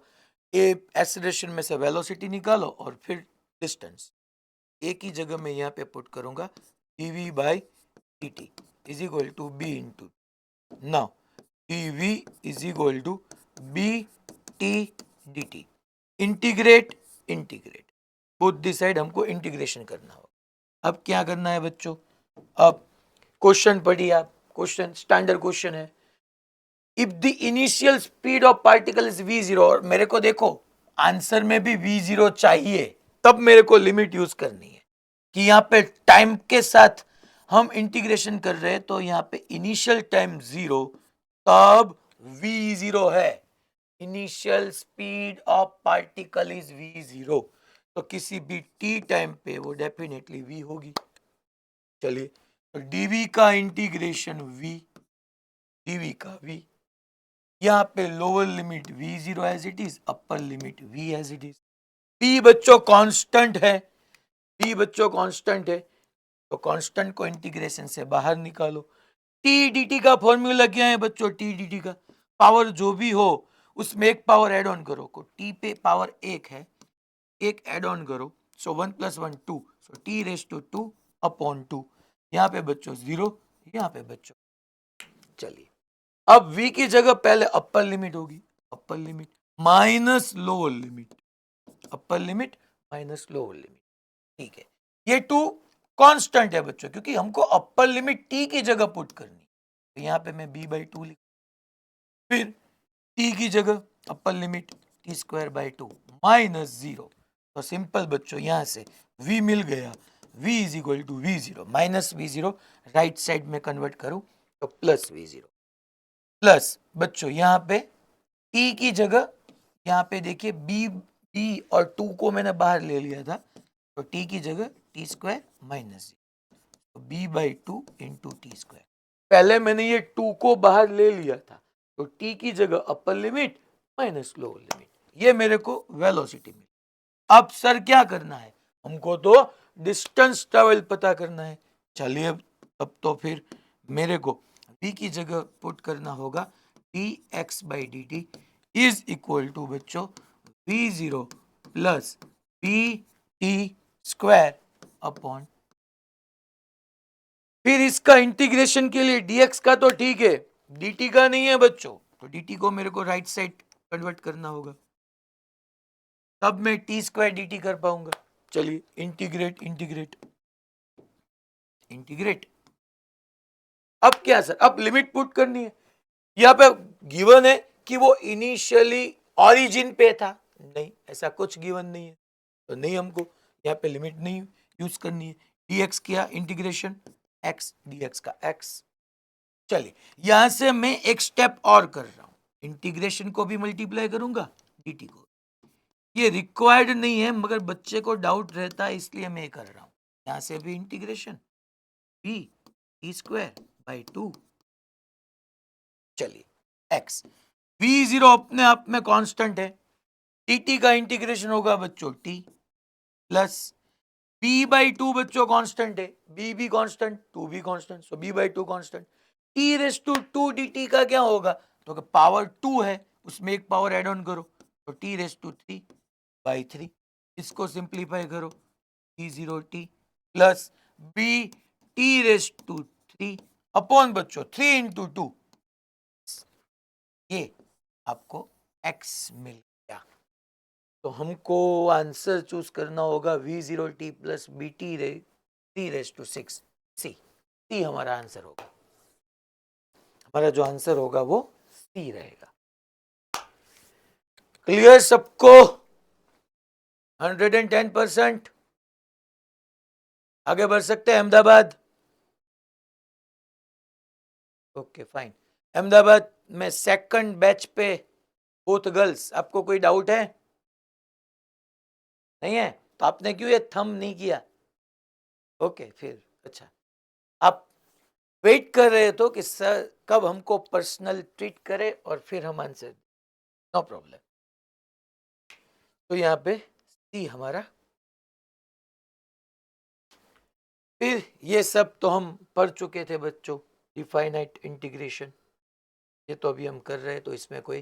ए एक्सेलरेशन में से वेलोसिटी निकालो और फिर डिस्टेंस। एक ही जगह में यहाँ पे पुट करूंगा dv by dt is equal to b into, now dv is equal to b t dt। Integrate integrate, both this side हमको इंटीग्रेशन करना होगा। अब क्या करना है बच्चों, अब क्वेश्चन पढ़िए आप, क्वेश्चन स्टैंडर्ड क्वेश्चन है। If the initial speed of particle is v0, और मेरे को देखो आंसर में भी v0 चाहिए, तब मेरे को लिमिट यूज करनी है कि यहाँ पे टाइम के साथ हम इंटीग्रेशन कर रहे हैं, तो यहाँ पे इनिशियल टाइम 0, तब v0 है, initial speed of particle is v0, तो किसी भी t टाइम पे वो डेफिनेटली v होगी। चलिए, तो dv का इंटीग्रेशन v, dv का v, यहाँ पे lower limit v0 as it is, upper limit v as it is. p बच्चों कांस्टेंट है, p बच्चों कांस्टेंट है, तो कांस्टेंट को इंटीग्रेशन से बाहर निकालो। टी dt का फॉर्मूला क्या है बच्चों? टी dt का पावर जो भी हो उसमें एक पावर ऐड ऑन करो, को टी पे पावर एक है, एक ऐड ऑन करो, सो 1 + 1 2, सो t⁻2 अपॉन 2, यहाँ पे बच्चों 0, यहाँ पे बच्चों। चलिए, अब v की जगह पहले अपर लिमिट होगी, अपर limit minus lower limit, upper limit minus lower limit, ठीक है। ये 2 कांस्टेंट है बच्चों, क्योंकि हमको अपर लिमिट t की जगह पुट करनी, तो यहाँ पे मैं b/2 लिख, फिर t की जगह अपर लिमिट t²/2 माइनस 0, तो सिंपल बच्चों यहाँ से v मिल गया, v = v0 minus v0, right side में कन्वर्ट करूं तो प्लस v0, प्लस बच्चों यहाँ पे t की जगह, यहाँ पे देखिए b और 2 को मैंने बाहर ले लिया था, तो t की जगह t² माइनस 0, तो b/2 इंटू t²। पहले मैंने ये 2 को बाहर ले लिया था, तो t की जगह upper limit minus lower limit, ये मेरे को वेलोसिटी मिली। अब सर क्या करना है? हमको तो डिस्टेंस ट्रेवल पता करना है। चलिए, अब तो फिर मेरे को v की जगह पुट करना होगा, dx/dt इज इक्वल टू बच्चों v0 प्लस pt² अपॉन, फिर इसका इंटीग्रेशन के लिए dx का तो ठीक है, dt का नहीं है बच्चों, तो dt को मेरे को राइट साइड कन्वर्ट करना होगा, तब मैं t² dt कर पाऊंगा। चलिए, इंटीग्रेट इंटीग्रेट इंटीग्रेट, अब क्या सर? अब लिमिट पुट करनी है। यहाँ पे गिवन है कि वो इनिशियली ओरिजिन पे था, नहीं, ऐसा कुछ गिवन नहीं है, तो नहीं, हमको यहाँ पे लिमिट नहीं यूज करनी है। dx किया इंटीग्रेशन x, dx का x। चलिए, यहां से मैं एक स्टेप और कर रहा हूं, इंटीग्रेशन को भी मल्टीप्लाई करूंगा dt को, ये रिक्वायर्ड नहीं है मगर बच्चे को डाउट रहता है इसलिए मैं कर रहा हूं। यहां से भी इंटीग्रेशन b t²/2, चलिए x, v0 अपने आप में कांस्टेंट है, dt का इंटीग्रेशन होगा बच्चों t प्लस b/2 बच्चों कांस्टेंट है, b भी कांस्टेंट, 2 भी कांस्टेंट, सो b/2 कांस्टेंट, t⁻2 dt का क्या होगा? तो पावर 2 है, उसमें एक पावर ऐड ऑन करो, तो t⁻3/3, इसको सिंप्लीफाई करो, t0t plus b t⁻3 upon बच्चों 3 × 2, ये आपको x मिल गया। तो हमको आंसर चूज करना होगा v0t प्लस bt3⁻6, सी हमारा आंसर होगा, हमारा जो आंसर होगा वो सी रहेगा। क्लियर सबको? 110%। आगे बढ़ सकते हैं अहमदाबाद? Okay fine. अहमदाबाद में सेकंड बैच पे बोथ गर्ल्स, आपको कोई डाउट है? नहीं है तो आपने क्यों ये थंब नहीं किया? ओके, फिर अच्छा, आप वेट कर रहे तो कि सर कब हमको पर्सनल ट्रीट करे और फिर हम आंसर, नो प्रॉब्लम। तो यहाँ पे सी हमारा, फिर ये सब तो हम पढ़ चुके थे बच्चों, डिफाइनाइट इंटीग्रेशन, ये तो अभी हम कर रहे हैं, तो इसमें कोई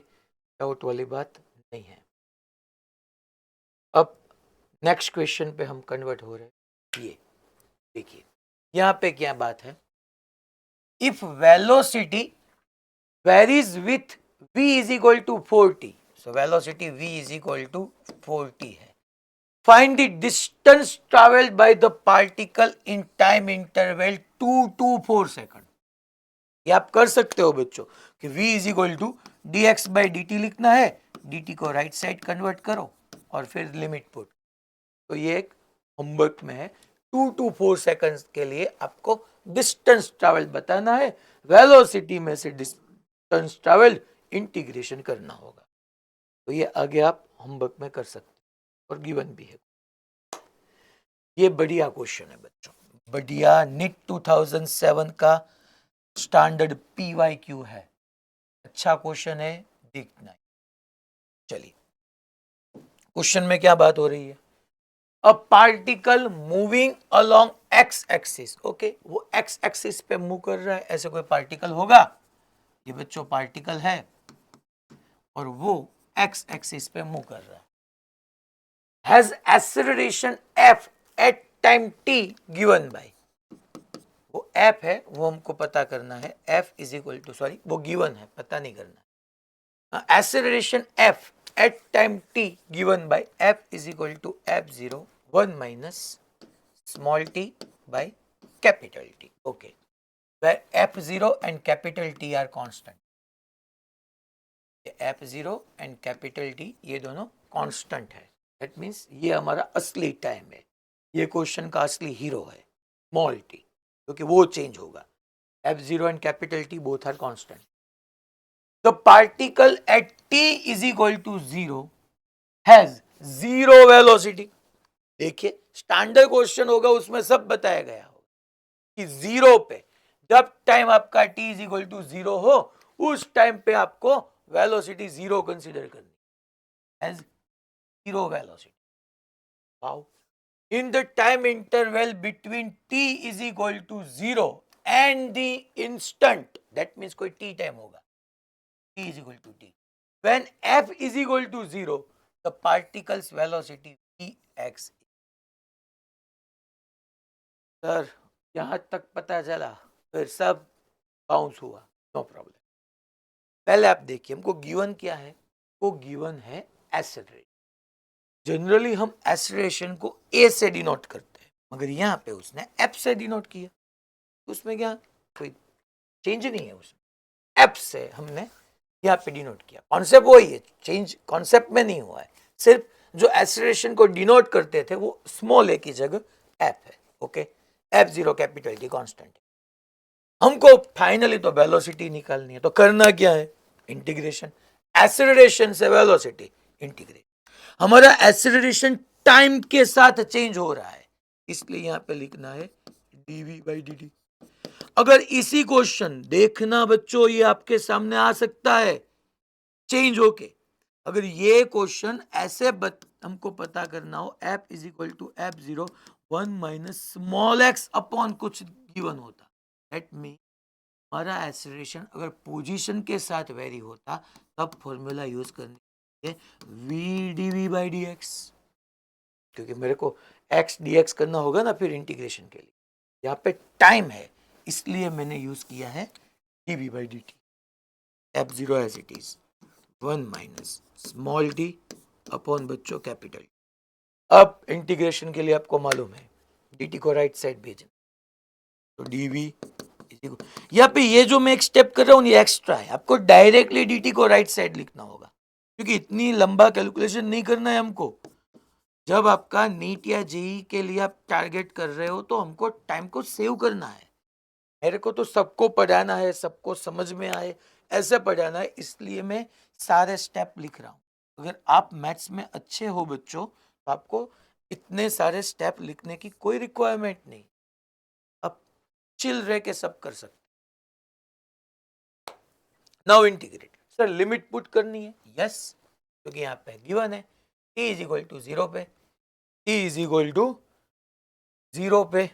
डाउट वाली बात नहीं है। अब नेक्स्ट क्वेश्चन पे हम कन्वर्ट हो रहे हैं। ये देखिए, यहाँ पे क्या बात है, if velocity varies with v = 4t, so velocity v = 4t है, find the distance travelled by the particle in time interval 2 to 4 second. ये आप कर सकते हो बच्चों कि v = dx/dt लिखना है, dt को राइट साइड कन्वर्ट करो और फिर लिमिट पुट, तो ये एक होमवर्क में है। 2 to 4 सेकंड्स के लिए आपको डिस्टेंस ट्रेवल बताना है, वेलोसिटी में से डिस्टेंस ट्रैवल इंटीग्रेशन करना होगा। तो ये आगे आप होमवर्क में कर सकते हैं और गिवन भी है। ये बढ़िया क्वेश्चन है बच्चों, बढ़िया नीट 2007 का स्टैंडर्ड PYQ है, अच्छा क्वेश्चन है, देखना है। चलिए क्वेश्चन में क्या बात हो रही है, a particle moving along x axis, okay, वो एक्स एक्सिस पे मूव कर रहा है, ऐसे कोई पार्टिकल होगा, ये बच्चों पार्टिकल है और वो एक्स एक्सिस पे मूव कर रहा है, has acceleration f at time t given by, वो f है वो हमको पता करना है, f is equal to, sorry वो गिवन है, पता नहीं करना है, acceleration f at time t given by f is equal to f0 1 minus small t by capital T, okay, where f0 and capital T are constant, f0 and capital T ये दोनों constant है, that means ये हमारा असली time है, ये question का असली हीरो है स्मॉल t, क्योंकि वो चेंज होगा, f0 and capital T both are constant. The particle at t is equal to 0 has zero velocity. देखिए स्टैंडर्ड क्वेश्चन होगा उसमें सब बताया गया होगा कि जीरो पे, जब टाइम आपका t इज इक्वल टू 0 हो उस टाइम पे आपको वेलोसिटी 0 कंसीडर करनी, as 0 velocity. Wow, in the time interval between t is equal to 0 and the instant, that means कोई t टाइम होगा, t is equal to t. When f is equal to 0, the particle's velocity vx. Sir यहां तक पता चला, फिर सब bounce हुआ, no problem. पहले आप देखिए हमको गिवन क्या है, वो गिवन है एक्सेलरेशन। जनरली हम एक्सेलरेशन को a से डिनोट करते हैं, मगर यहाँ पे उसने f से डिनोट किया, उसमें क्या कोई चेंज नहीं है, उसमें f से हमने यहाँ पे डिनोट किया, कॉन्सेप्ट वही है, चेंज कॉन्सेप्ट में नहीं हुआ है, सिर्फ जो एक्सेलरेशन को डिनोट करते थे वो स्मॉल ए की जगह एफ है, okay, f0 capital T constant है। हमको फाइनली तो वेलोसिटी निकालनी है, तो करना क्या है, इंटीग्रेशन, एक्सेलरेशन से वेलोसिटी इंटीग्रेट, हमारा एक्सेलरेशन टाइम के साथ चेंज हो रहा है, इसलिए यहाँ पे लिखना है dv by dt। अगर इसी क्वेश्चन देखना बच्चों, ये आपके सामने आ सकता है चेंज होके, अगर ये क्वेश्चन ऐसे हमको पता करना हो f is equal to f0 1 minus small x upon कुछ गिवन होता, दैट मीन हमारा एक्सेलरेशन अगर पोजीशन के साथ वेरी होता तब फॉर्मूला यूज करने v dv by dx, क्योंकि मेरे को x dx करना होगा ना फिर इंटीग्रेशन के लिए, यहाँ पे टाइम है इसलिए मैंने यूज किया है dv by dt, f0 as it is 1 minus small d upon बच्चों कैपिटल। अब इंटीग्रेशन के लिए आपको मालूम है dt को राइट साइड भेजना, तो dv यहाँ पे ये जो मैं एक स्टेप कर रहा हूँ ये एक्स्ट्रा है, आपको डायरेक्टली dt को राइट साइड लिखना होगा, क्योंकि इतनी लंबा कैलकुलेशन नहीं करना है हमको। जब आपका नीट या जेई के लिए आप टारगेट कर रहे हो तो हमको टाइम को सेव करना है, मेरे को तो सबको पढ़ाना है, सबको समझ में आए ऐसे पढ़ाना है, इसलिए मैं सारे स्टेप लिख रहा हूँ। अगर आप मैथ्स में अच्छे हो बच्चों तो आपको इतने सारे स्टेप लिखने की कोई रिक्वायरमेंट नहीं, आप चिल रह के सब कर सकते। Now integrate, sir limit put करनी है, यस, क्योंकि यहाँ पे गिवन है t इज इक्वल टू 0 पे, t इज इक्वल टू 0 पे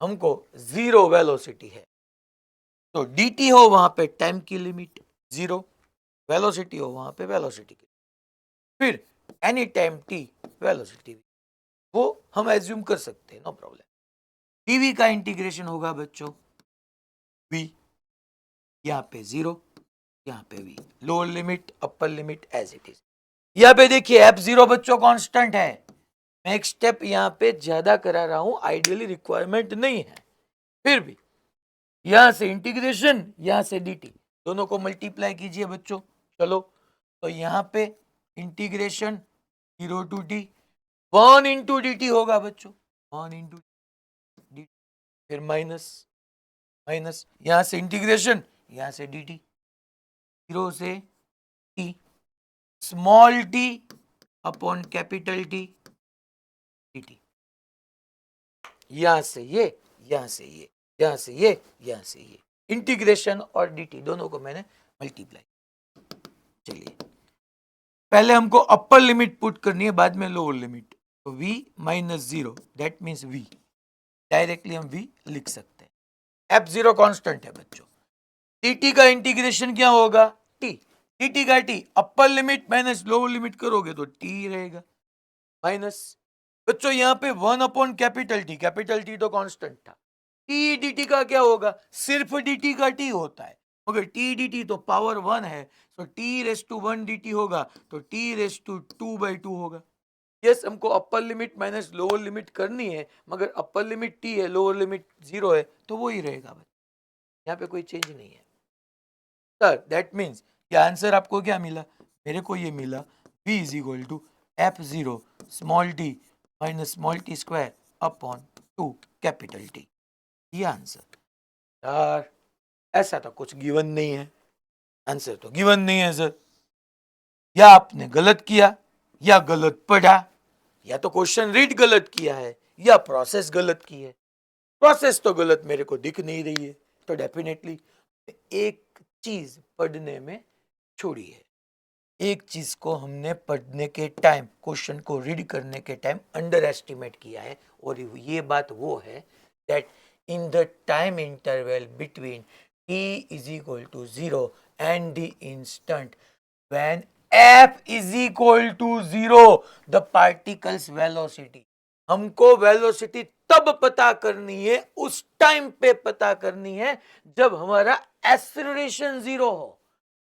हमको 0 वेलोसिटी है, तो dt हो वहां पे टाइम की लिमिट 0, वेलोसिटी हो वहां पे वेलोसिटी की, फिर एनी टाइम t वेलोसिटी वो हम एज्यूम कर सकते हैं, नो प्रॉब्लम। dv का इंटीग्रेशन होगा बच्चों v, यहाँ पे 0, यहाँ पे v, lower limit upper limit as it is. यहाँ पे देखिए f0 बच्चों कांस्टेंट है, मैं एक स्टेप यहाँ पे ज्यादा करा रहा हूं, आइडियली रिक्वायरमेंट नहीं है, फिर भी यहां से इंटीग्रेशन, यहां से dt, दोनों को मल्टीप्लाई कीजिए बच्चों, चलो तो यहाँ पे integration 0 to t 1 into dt होगा बच्चों, 1 इंटू dt, फिर माइनस माइनस, यहां से इंटीग्रेशन यहाँ से dt, 0 से t, small t upon capital T dt, यहां से ये, यहां से ये, यहां से ये, यहां से ये, इंटीग्रेशन और dt दोनों को मैंने मल्टीप्लाई। चलिए पहले हमको अपर लिमिट पुट करनी है, बाद में लोअर लिमिट। तो v minus 0 that means v, directly हम v लिख सकते हैं। f0 कांस्टेंट है बच्चों, dt का इंटीग्रेशन क्या होगा t, dt का t, अपर लिमिट माइनस लोअर लिमिट करोगे तो t रहेगा, माइनस बच्चों यहाँ पे 1 अपॉन कैपिटल टी तो कांस्टेंट था, टी dt का क्या होगा, सिर्फ dt का t होता है, मगर टी dt तो पावर 1 है, तो t रेस टू 1 dt होगा, तो t रेस टू 2/2 होगा। यस, हमको अपर लिमिट माइनस लोअर लिमिट करनी है, मगर अपर लिमिट t है, लोअर लिमिट 0 है, तो वो ही रहेगा भाई, यहाँ पे कोई चेंज नहीं है सर। दैट मीन्स ये आंसर आपको क्या मिला, मेरे को ये मिला v is equal to f0 small t minus small t square upon 2 capital T, ये आंसर। यार ऐसा तो कुछ गिवन नहीं है, आंसर तो गिवन नहीं है सर, या आपने गलत किया या गलत पढ़ा, या तो क्वेश्चन रीड गलत किया है या प्रोसेस गलत की है। प्रोसेस तो गलत मेरे को दिख नहीं रही है, तो डेफिनेटली एक चीज पढ़ने में छोड़ी है, एक चीज को हमने पढ़ने के टाइम, क्वेश्चन को रीड करने के टाइम अंडर एस्टिमेट किया है, और ये बात वो है that in the time interval between t is equal to 0 and the instant when f is equal to 0 the particle's velocity, हमको वेलोसिटी तब पता करनी है, उस टाइम पे पता करनी है जब हमारा एक्सेलरेशन 0 हो,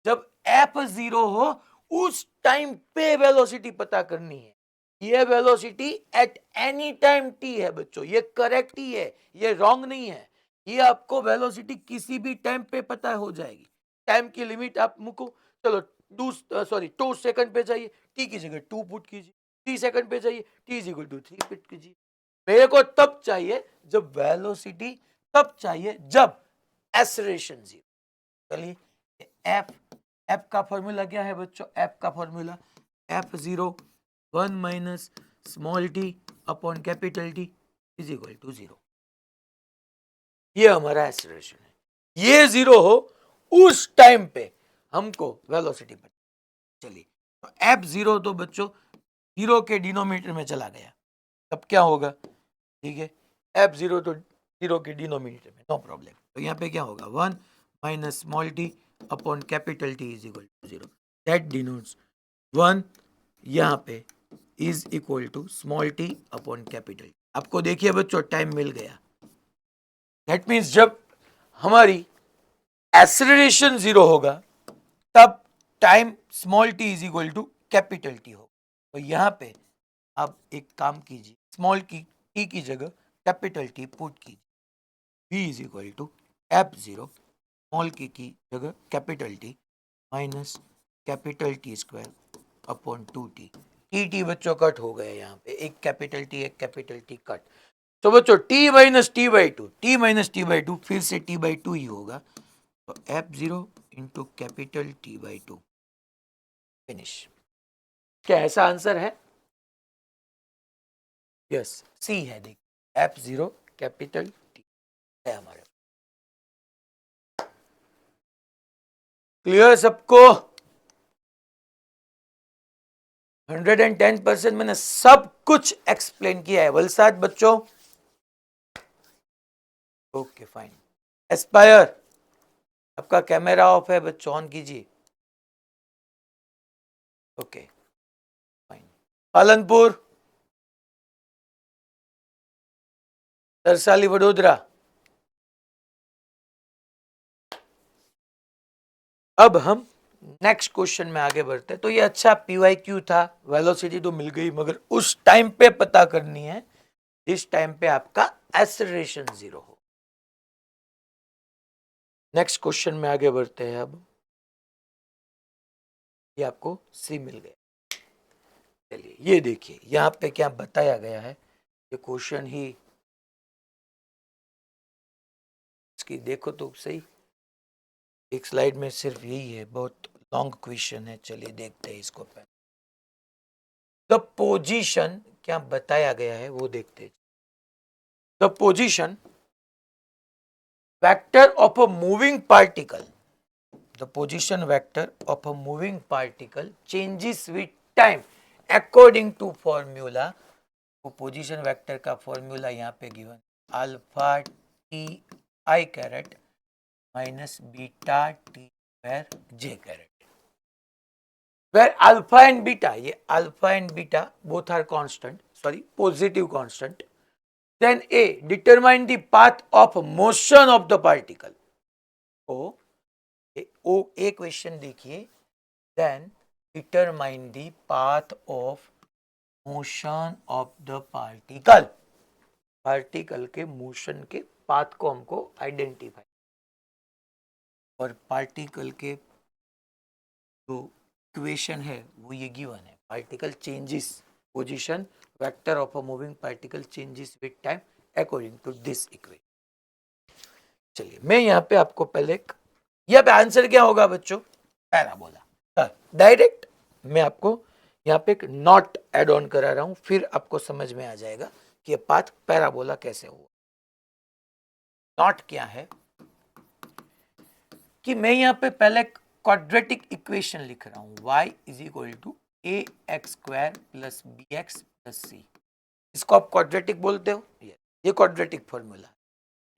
जब f 0 हो उस टाइम पे वेलोसिटी पता करनी है। ये velocity at any time t है बच्चों, ये करेक्ट ही है, ये रॉन्ग नहीं है, ये आपको वेलोसिटी किसी भी टाइम पे पता हो जाएगी। टाइम की लिमिट आप मुको, चलो 2 सेकंड पे जाइए, t की जगह 2 पुट कीजिए, 3 सेकंड पे जाइए, t is equal to 3 put कीजिए। मेरे को तब चाहिए जब वेलोसिटी, तब चाहिए जब एक्सेलरेशन 0। चलिए f का फॉर्मूला क्या है बच्चों, f का formula f0 1 minus small t upon capital T is equal to 0, ये हमारा एक्सेलरेशन है। ये 0 हो उस टाइम पे हमको वेलोसिटी पता। चलिए तो f0 तो बच्चों 0 के डिनोमिनेटर में चला गया, तब क्या होगा, ठीक है, f0 तो 0 के डिनोमिनेटर में, नो प्रॉब्लम। तो यहाँ पे क्या होगा 1 minus small t upon capital T is equal to 0, that denotes 1 यहाँ पे is equal to small t upon capital. आपको देखिए बच्चों टाइम मिल गया, दैट मीन्स जब हमारी एक्सेलरेशन 0 होगा तब time small t is equal to capital T होगा। तो यहाँ पे आप एक काम कीजिए, स्मॉल की t की जगह कैपिटल T पुट कीजिए, v is equal to f0 small की जगह capital T minus capital T square upon 2t, T बच्चों कट हो गए, यहाँ पे एक कैपिटल टी कट। तो बच्चों t माइनस t/2 फिर से t/2 ही होगा, तो f0 into capital t/2 finish. क्या ऐसा आंसर है? यस, सी है, देखिए f0 कैपिटल t है हमारे। क्लियर सबको? 110% मैंने सब कुछ एक्सप्लेन किया है वलसाद बच्चों। Okay fine. एस्पायर आपका कैमरा ऑफ है बच्चों, ऑन कीजिए। Okay fine. पालनपुर, तरसाली वडोदरा। अब हम नेक्स्ट क्वेश्चन में आगे बढ़ते हैं। तो ये अच्छा PYQ था, वेलोसिटी तो मिल गई, मगर उस टाइम पे पता करनी है जिस टाइम पे आपका एक्सेलरेशन 0 हो। नेक्स्ट क्वेश्चन में आगे बढ़ते हैं। अब ये आपको सी मिल गया। चलिए ये देखिए यहाँ पे क्या बताया गया है, ये क्वेश्चन ही इसकी देखो तो सही। एक स्लाइड में सिर्फ यही है, बहुत लॉन्ग क्वेश्चन है, चलिए देखते हैं इसको पहले। द पोजीशन क्या बताया गया है वो देखते हैं। The position vector of a moving particle, the position vector of a moving particle changes with time according to formula। वो पोजीशन वेक्टर का फॉर्मूला यहाँ पे given, alpha t i caret minus beta t square j caret, where alpha and beta, ये alpha and beta both are constant, sorry positive constant, then A determine the path of motion of the particle। A question देखिए, then determine the path of motion of the particle। Particle के motion के path को हमको identify, और particle के जो equation है वो ये गिवन है, particle changes position vector of a moving particle changes with time according to this equation. चलिए मैं यहाँ पे आपको पहले, यहाँ पे आंसर क्या होगा बच्चों, पैराबोला। डायरेक्ट मैं आपको यहाँ पे एक नॉट एड ऑन करा रहा हूं, फिर आपको समझ में आ जाएगा कि ये पाथ पैराबोला कैसे हुआ। नॉट क्या है कि मैं यहाँ पे पहले क्वाड्रेटिक इक्वेशन लिख रहा हूं, y is equal to a x square plus b x plus c. इसको आप क्वाड्रेटिक बोलते हो, ये quadratic formula,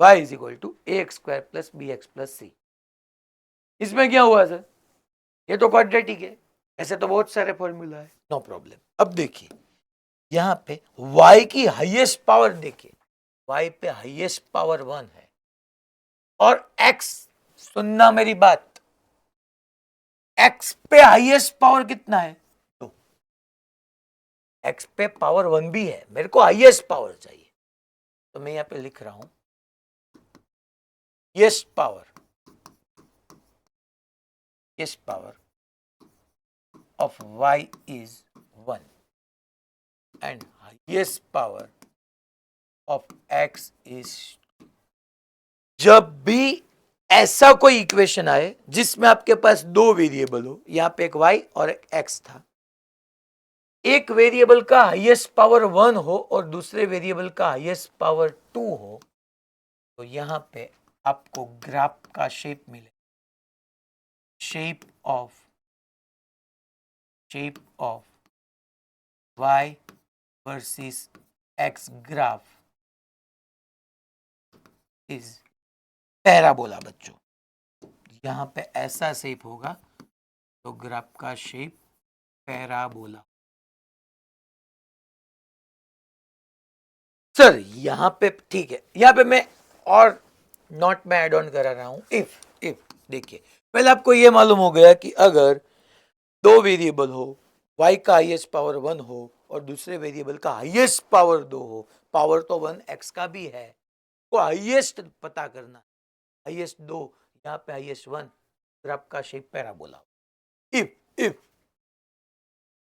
y is equal to a x square plus b x plus c. इसमें क्या हुआ सर, ये तो क्वाड्रेटिक है, ऐसे तो बहुत सारे फॉर्मूला है, नो प्रॉब्लम। अब देखिए यहाँ पे y की हाईएस्ट पावर देखिए, y पे हाईएस्ट पावर 1 है, और x, सुनना मेरी बात, x पे हाईएस्ट पावर कितना है, 2। x पे पावर 1 भी है, मेरे को हाईएस्ट पावर चाहिए, तो मैं यहाँ पे लिख रहा हूं highest power of y is 1 and highest power of x is। जब भी ऐसा कोई इक्वेशन आए जिसमें आपके पास दो वेरिएबल हो, यहां पे एक y और एक x था, एक वेरिएबल का हाईएस्ट पावर 1 हो और दूसरे वेरिएबल का हाईएस्ट पावर 2 हो, तो यहां पे आपको ग्राफ का शेप मिले, shape of y versus x graph is parabola. बच्चों यहां पे ऐसा शेप होगा तो ग्राफ का शेप पैराबोला। सर यहां पे ठीक है, यहां पे मैं और नॉट में एड ऑन करा रहा हूं, इफ देखिए पहले आपको यह मालूम हो गया कि अगर दो वेरिएबल हो, y का हाईएस्ट पावर 1 हो और दूसरे वेरिएबल का हाईएस्ट पावर 2 हो, पावर तो 1 x का भी है, तो हाईएस्ट पता करना, हाईएस्ट 2, यहाँ पे हाईएस्ट 1, ग्राफ का शेप पैराबोला। इफ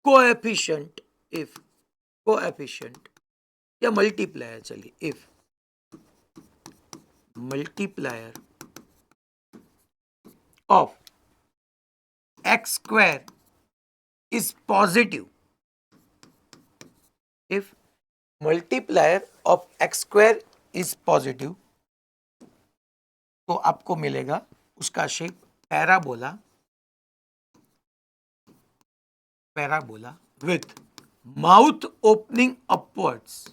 कोएफिशिएंट या मल्टीप्लायर, चलिए if multiplier of x square is positive, if multiplier of x square is positive, तो आपको मिलेगा उसका shape parabola with mouth opening upwards,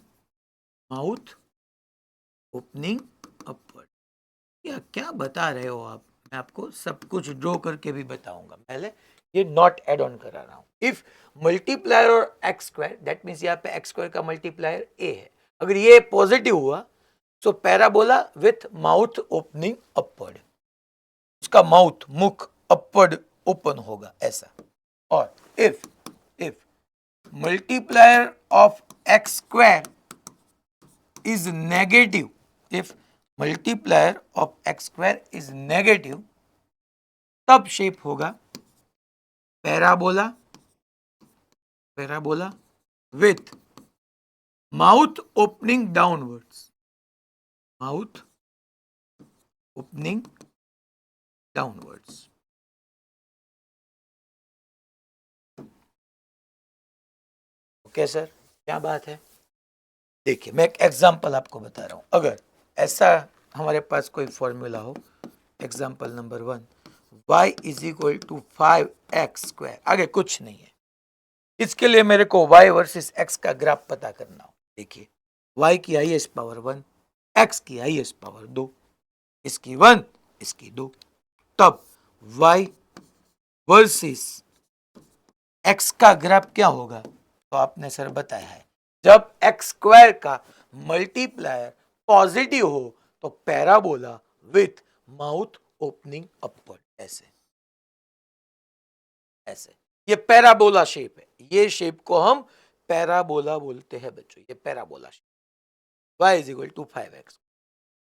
क्या बता रहे हो आप, मैं आपको सब कुछ ड्रॉ करके भी बताऊंगा, पहले ये नॉट एड ऑन करा रहा हूं। इफ मल्टीप्लायर और एक्स स्क्वायर, दैट मीन्स यहाँ पे एक्स स्क्वायर का मल्टीप्लायर ए है, अगर ये पॉजिटिव हुआ तो parabola with mouth opening upward, उसका माउथ मुख अपवर्ड ओपन होगा ऐसा। और if multiplier of x square is negative, if multiplier of x square is negative, तब शेप होगा parabola with mouth opening downwards, downwards. Okay sir, क्या बात है? देखिए मैं एक एग्जांपल आपको बता रहा हूं। अगर ऐसा हमारे पास कोई फॉर्मूला हो, example number 1, y is equal to 5x², आगे कुछ नहीं है। इसके लिए मेरे को y वर्सेस x का ग्राफ पता करना हो। देखिए y की हाईएस्ट पावर 1, x की हाईएस्ट पावर 2, इसकी 1, इसकी 2, तब y वर्सेस x का ग्राफ क्या होगा? तो आपने सर बताया है, जब x² का मल्टीप्लायर पॉजिटिव हो तो parabola with mouth opening upward, ऐसे ऐसे। ये पैराबोला शेप है, ये शेप को हम पैराबोला बोलते हैं बच्चों, ये parabola shape. y is equal to 5x।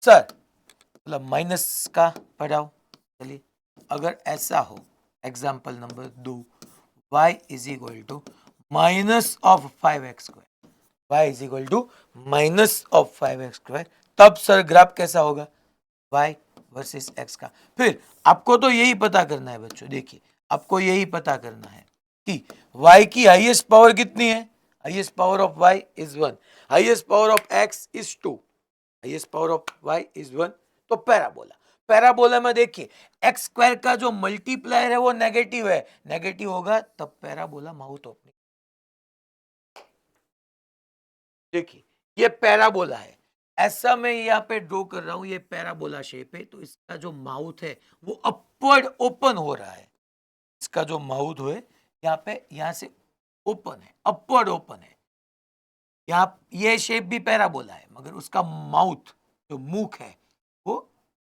Sir मतलब माइनस का पढ़ाओ, चलिए अगर ऐसा हो, example number 2, y is equal to minus of 5x², y is equal to minus of 5x², तब सर ग्राफ कैसा होगा? y वर्सेस x का। फिर आपको तो यही पता करना है बच्चों, देखिए आपको यही पता करना है कि y की हाईएस्ट पावर कितनी है? Highest power of y is 1, highest power of x is 2, highest power of y is 1। तो पैराबोला, पैराबोला में देखिए x² का जो मल्टीप्लायर है वो नेगेटिव है, नेगेटिव होगा तब पैराबोला माउथ ओपनिंग। देखिए ये पैराबोला है, ऐसा मैं यहाँ पे ड्रॉ कर रहा हूं, ये पैराबोला शेप है, तो इसका जो माउथ है वो अपवर्ड ओपन हो रहा है। इसका जो माउथ है यहाँ पे, यहाँ से ओपन है, अपवर्ड ओपन है। यहाँ ये शेप भी पैराबोला है, मगर उसका माउथ जो मुख है वो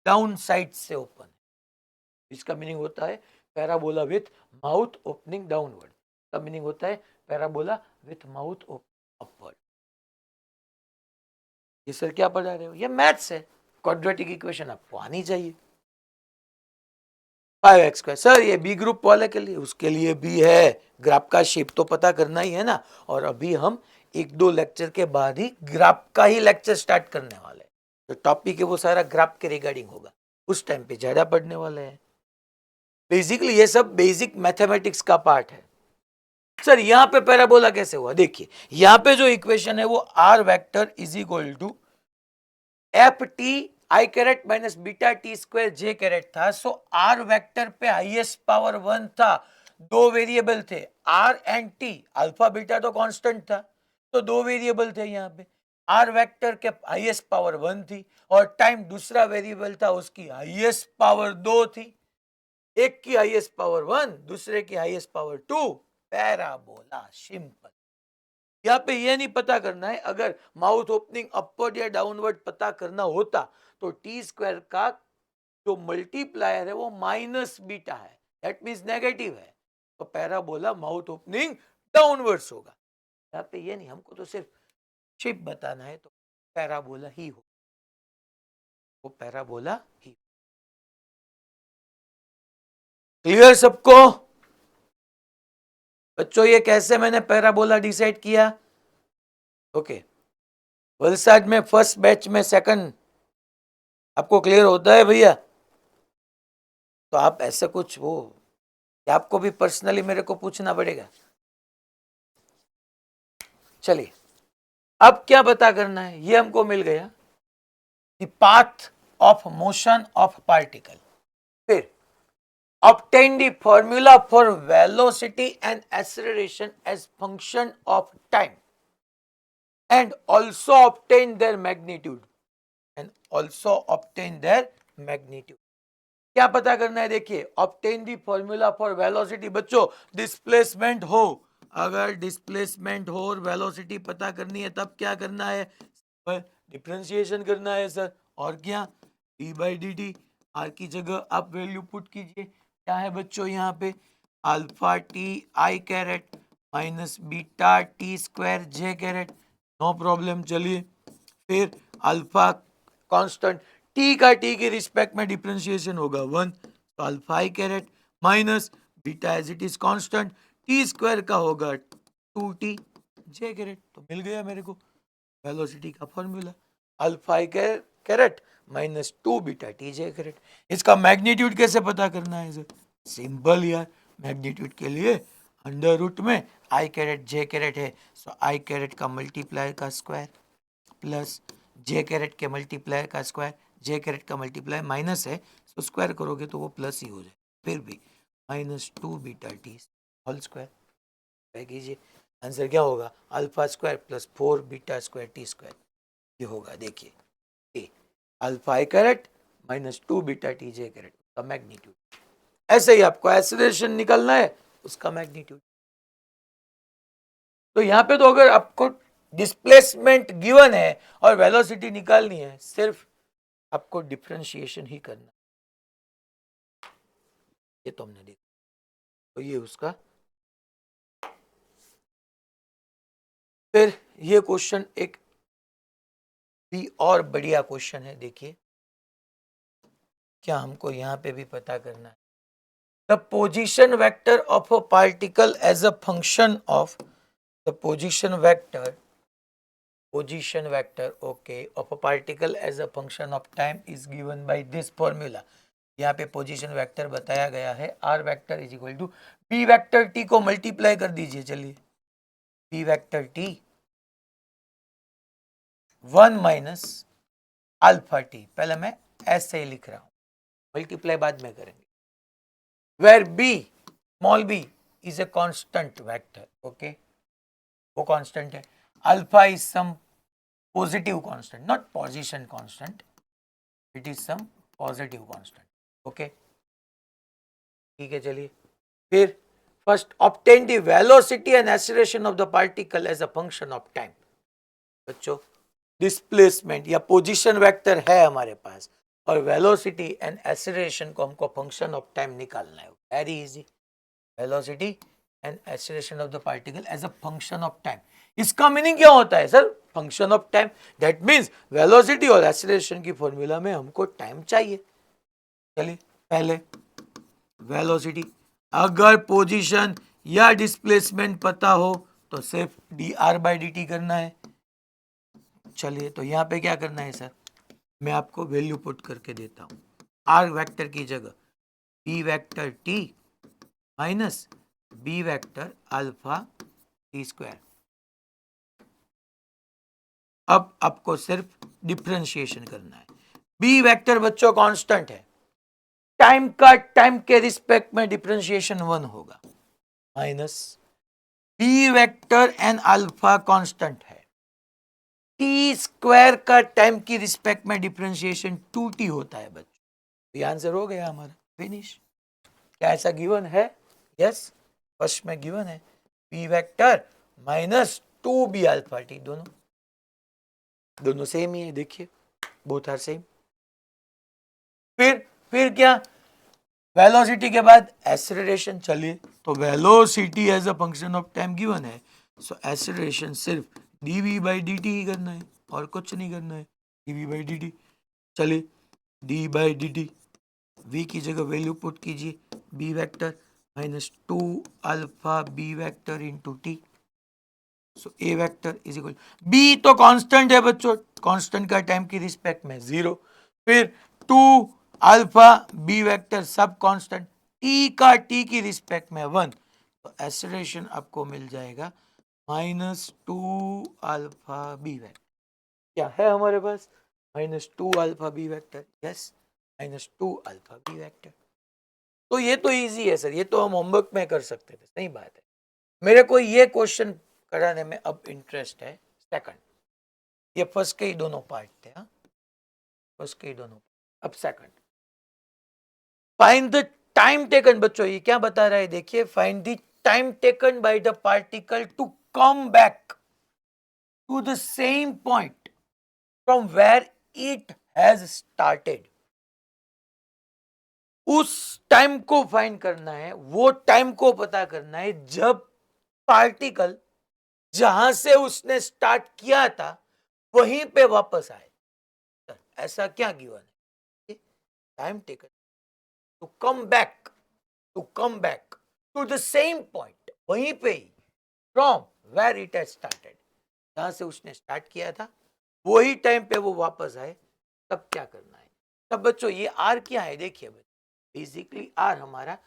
डाउन साइड से ओपन है। इसका मीनिंग होता है parabola with mouth opening downward, इसका मीनिंग होता है पैराबोला विथ माउथ अपवर्ड। ये सर क्या पढ़ा रहे हो? ये मैथ्स है, क्वाड्रेटिक इक्वेशन आपको आनी चाहिए। 5x², सर ये बी ग्रुप वाले के लिए, उसके लिए भी है, ग्राफ का शेप तो पता करना ही है ना। और अभी हम 1-2 लेक्चर के बाद ही ग्राफ का ही लेक्चर स्टार्ट करने वाले हैं, जो टॉपिक है वो सारा ग्राफ के रिगार्डिंग होगा, उस टाइम पे ज्यादा पढ़ने वाले हैं। बेसिकली ये सब बेसिक मैथमेटिक्स का पार्ट है। सर यहाँ पे पैराबोला कैसे हुआ? देखिए यहाँ पे जो इक्वेशन है वो r vector is equal to f t i caret minus beta t square j caret था। सो आर वेक्टर पे हाईएस्ट पावर 1 था, दो वेरिएबल थे r and t, alpha beta तो कांस्टेंट था, तो दो वेरिएबल थे यहाँ पे। आर वेक्टर के हाईएस्ट पावर 1 थी और टाइम दूसरा वेरिएबल था, उसकी हाईएस्ट पावर 2 थी। एक की हाईएस्ट पावर 1, दूसरे की हाईएस्ट पावर 2, पैराबोला, सिंपल। यहाँ पे ये नहीं पता करना है, अगर माउथ ओपनिंग अपवर्ड या डाउनवर्ड पता करना होता तो टी² का जो मल्टीप्लायर है वो माइनस बीटा है, दैट मींस नेगेटिव है, तो पैराबोला माउथ ओपनिंग डाउनवर्ड्स होगा। यहाँ पे ये नहीं, हमको तो सिर्फ शेप बताना है, तो पैराबोला ही हो, वो पैराबोला ही। क्लियर सबको? बच्चों ये कैसे मैंने पैराबोला डिसाइड किया? ओके, वलसाड में फर्स्ट बैच में सेकंड आपको क्लियर होता है भैया? तो आप ऐसा कुछ वो, या आपको भी पर्सनली मेरे को पूछना पड़ेगा? चलिए अब क्या पता करना है, ये हमको मिल गया, the path of motion of particle. फिर obtain the formula for velocity and acceleration as function of time and also obtain their magnitude, क्या पता करना है? देखिए obtain the formula for velocity, बच्चों डिस्प्लेसमेंट हो, अगर डिस्प्लेसमेंट हो और वेलोसिटी पता करनी है तब क्या करना है? डिफरेंशिएशन करना है सर, और क्या? d/dt, r की जगह आप वैल्यू पुट कीजिए, क्या है बच्चों यहाँ पे? Alpha t i caret minus beta t square j caret, no problem. चलिए फिर अल्फा कांस्टेंट, टी का टी के रिस्पेक्ट में डिफरेंशिएशन होगा 1, तो alpha i caret minus beta as it is constant, t square का होगा 2t जे कैरेट। तो मिल गया मेरे को वेलोसिटी का formula, alpha i caret caret minus 2 beta t j caret. इसका मैग्नीट्यूड कैसे पता करना है सर? सिंपल यार, मैग्नीट्यूड के लिए अंडर रूट में आई कैरेट जे कैरेट है, सो आई कैरेट का मल्टीप्लाई का स्क्वायर प्लस जे कैरेट के मल्टीप्लाई का स्क्वायर, जे कैरेट का मल्टीप्लाई माइनस है, सो स्क्वायर करोगे तो वो प्लस ही हो जाए, फिर भी minus 2 beta t whole square कीजिए। आंसर क्या होगा? Alpha square plus 4 beta square t square, ये होगा। देखिए a alpha i caret minus 2 beta t j caret का मैग्नीट्यूड। ऐसे ही आपको एक्सेलरेशन निकालना है, उसका मैग्नीट्यूड। तो यहाँ पे तो अगर आपको डिस्प्लेसमेंट गिवन है और वेलोसिटी निकालनी है, सिर्फ आपको डिफरेंशिएशन ही करना है। ये तो हमने देखा, तो ये उसका। फिर ये क्वेश्चन एक भी और बढ़िया क्वेश्चन है। देखिए क्या हमको यहाँ पे भी पता करना है। The position vector of a particle as a function of the position vector okay of a particle as a function of time is given by this formula। यहाँ पे पोजीशन वेक्टर बताया गया है, R vector is equal to B vector T को multiply कर दीजिए। चलिए B vector T 1 minus alpha T, पहले मैं ऐसे ही लिख रहा हूं, मल्टीप्लाई बाद में करेंगे। Where B small B is a constant vector, okay वो कांस्टेंट है। Alpha is some positive constant, not position constant, it is some positive constant, okay ठीक है। चलिए फिर first obtain the velocity and acceleration of the particle as a function of time. बच्चों displacement या position vector है हमारे पास, और velocity and acceleration को हमको फंक्शन ऑफ टाइम निकालना है। Very easy, velocity and acceleration of the particle as a function of time. इसका मीनिंग क्या होता है sir? Function of time, that means velocity और एक्सीलरेशन की फॉर्मूला में हमको टाइम चाहिए। चलिए पहले वेलोसिटी, अगर पोजीशन या डिस्प्लेसमेंट पता हो तो सिर्फ D R by D T करना है। चलिए तो यहाँ पे क्या करना है सर? मैं आपको वैल्यू पुट करके देता हूँ। आर वेक्टर की जगह B vector T minus B vector alpha T square. अब आपको सिर्फ डिफरेंशिएशन करना है। बी वेक्टर बच्चों कांस्टेंट है, टाइम के रिस्पेक्ट में डिफरेंशिएशन 1 होगा, minus B vector and alpha constant है, टी स्क्वायर का टाइम की रिस्पेक्ट में डिफरेंशिएशन 2t होता है बच्चों। ये आंसर हो गया हमारा, फिनिश। क्या ऐसा गिवन है? यस, फर्स्ट में गिवन है B vector minus 2b alpha T, दोनों सेम ही है। देखिए बोथ आर सेम। फिर क्या? वेलोसिटी के बाद एक्सेलरेशन। चलिए तो velocity as a function of time given है, सो एक्सेलरेशन सिर्फ dv बाई डी टी ही करना है और कुछ नहीं करना है, dv बाई डी टी। चलिए d by D T, v की जगह वैल्यू पुट कीजिए, b vector minus 2 alpha b vector into T, so a vector is equal, b तो कांस्टेंट है बच्चों, कांस्टेंट का टाइम की रिस्पेक्ट में 0, फिर 2 अल्फा b वेक्टर सब कांस्टेंट, t का t की रिस्पेक्ट में 1, तो एक्सेलरेशन आपको मिल जाएगा माइनस 2 अल्फा b वेक्टर। क्या है हमारे पास? Minus 2 alpha b vector, yes minus 2 alpha b vector. तो ये तो इजी है सर, ये तो हम होमवर्क में कर सकते थे, सही बात है। मेरे को ये क्वेश्चन कराने में अब इंटरेस्ट है सेकंड, ये फर्स्ट के ही दोनों पार्ट थे, हाँ फर्स्ट के ही दोनों। अब second, find the time taken. बच्चों ये क्या बता रहा है? देखिए, find the time taken by the particle to come back to the same point from where it has started. उस टाइम को फाइंड करना है, वो टाइम को पता करना है जब पार्टिकल जहां से उसने स्टार्ट किया था वहीं पे वापस आए। ऐसा क्या गिवन है? Time taken to come back to the same point, वहीं पे ही, from where it has started, जहां से उसने स्टार्ट किया था वही टाइम पे वो वापस आए, तब क्या करना है? तब बच्चों ये आर क्या है? देखिए बेसिकली आर हमारा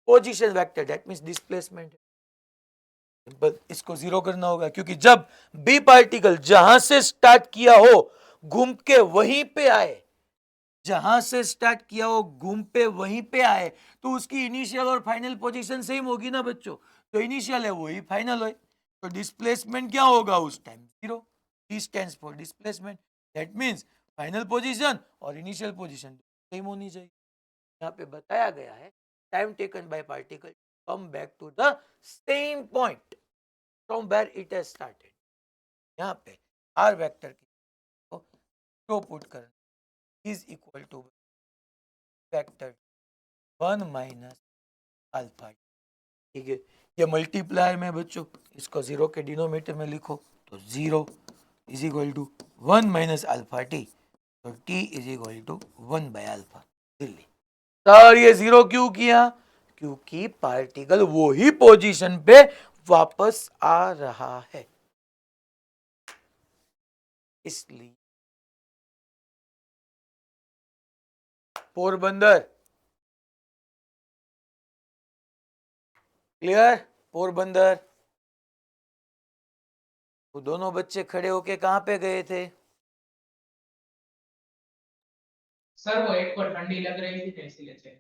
position vector, that means displacement. Simple, इसको जीरो करना होगा क्योंकि जब बी पार्टिकल जहां से स्टार्ट किया हो घूम के वहीं पे आए, जहां से स्टार्ट किया हो घूम पे वहीं पे आए, तो उसकी इनिशियल और फाइनल पोजीशन सेम होगी ना बच्चों। तो इनिशियल है वही फाइनल है, तो डिस्प्लेसमेंट क्या होगा उस time? Zero. D stands for displacement, that means final position और इनिशियल पोजीशन सेम होनी चाहिए। यहाँ पे बताया गया है time taken by particle come back to the same point from where it has started. यहाँ पे आर वेक्टर को पुट कर is equal to vector 1 minus alpha. ठीक है, ये मल्टीप्लायर में बच्चों, इसको जीरो के डिनोमिनेटर में लिखो तो zero is equal to 1 minus alpha t, तो t is equal to 1 by alpha. Delhi sir ये जीरो क्यों किया? क्योंकि पार्टिकल वो ही पोजीशन पे वापस आ रहा है, इसलिए। पोरबंदर क्लियर? पोरबंदर, वो दोनों बच्चे खड़े होके कहां पे गए थे? सर वो एक को ठंडी लग रही थी तो इसीलिए चेंज।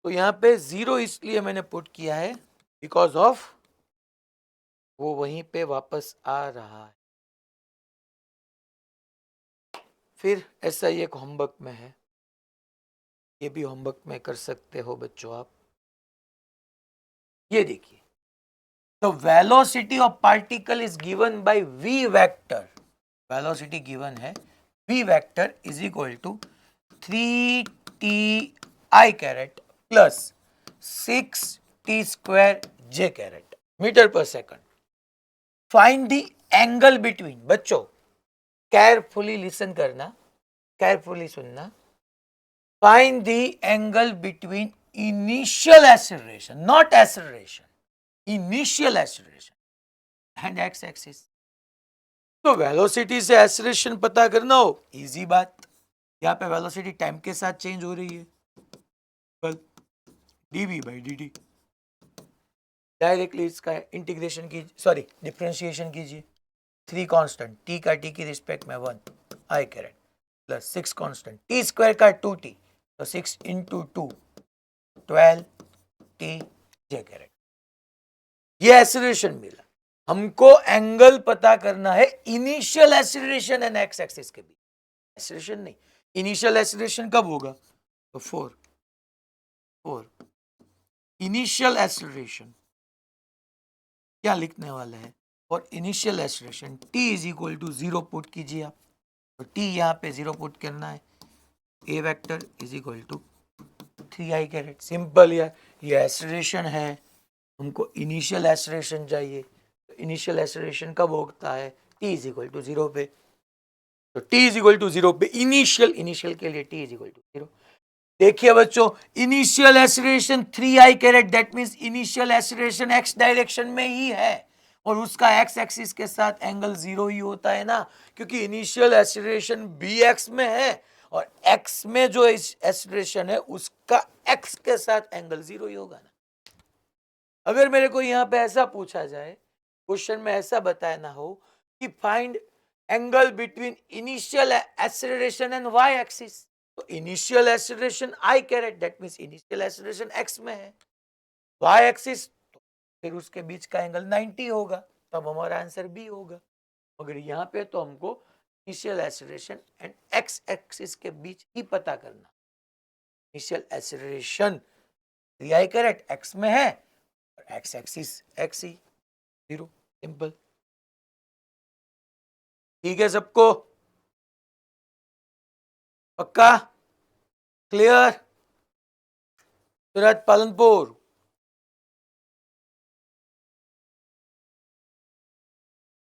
तो यहां पे जीरो इसलिए मैंने पुट किया है बिकॉज ऑफ वो वहीं पे वापस आ रहा है। फिर ऐसा ही एक होमवर्क में है, ये भी होमवर्क में कर सकते हो बच्चों आप। ये देखिए, the velocity of particle is given by v vector. Velocity given है v vector is equal to 3t i caret plus 6t square j caret meter पर second. Find the angle between, बच्चों केयरफुली लिसन करना, carefully सुनना। Find the angle between initial acceleration, not acceleration, initial acceleration and x axis. तो velocity से acceleration पता करना हो, easy बात। यहां पे वेलोसिटी टाइम के साथ चेंज हो रही है, dv बाई dt। डायरेक्टली इसका इंटीग्रेशन कीजिए, सॉरी डिफरेंशिएशन कीजिए। 3 कांस्टेंट t का t की रिस्पेक्ट में 1 i caret plus 6 constant t square का 2t, तो 6 इंटू 2 12 t j कैरेट। ये एक्सीलरेशन मिला। हमको एंगल पता करना है initial acceleration and x axis के बीच, एक्सीलरेशन नहीं। इनिशियल एक्सीलरेशन कब होगा? तो 4 इनिशियल एक्सीलरेशन क्या लिखने वाला है? और initial acceleration t is equal to 0 put कीजिए आप, तो t यहाँ पे 0 पुट करना है। a vector is equal to 3i caret. Simple यार, ये एक्सीलरेशन है, हमको इनिशियल एक्सीलरेशन चाहिए। तो इनिशियल एक्सीलरेशन कब होता है? t इज इक्वल टू 0 पे। तो t इज इक्वल टू 0 पे इनिशियल के लिए t इज इक्वल टू 0। देखिए बच्चों, initial acceleration 3i caret, that means initial acceleration x direction में ही है और उसका x एक्सिस के साथ एंगल 0 ही होता है ना, क्योंकि इनिशियल एक्सीलरेशन bx में है और x में जो एक्सीलरेशन है उसका x के साथ एंगल 0 ही होगा ना। अगर मेरे को यहां पे ऐसा पूछा जाए, क्वेश्चन में ऐसा बताया ना हो कि find angle between initial acceleration and y axis, तो initial acceleration i caret, that means initial acceleration x में है, y एक्सिस तो फिर उसके बीच का एंगल 90 होगा, तब हमारा आंसर बी होगा। अगर यहाँ पे तो हमको initial acceleration and x axis के बीच ही पता करना। Initial acceleration 3i carat x में है और x एक्सिस x ही 0, सिंपल। ठीक है सबको? पक्का? क्लियर? सूरत पालनपुर,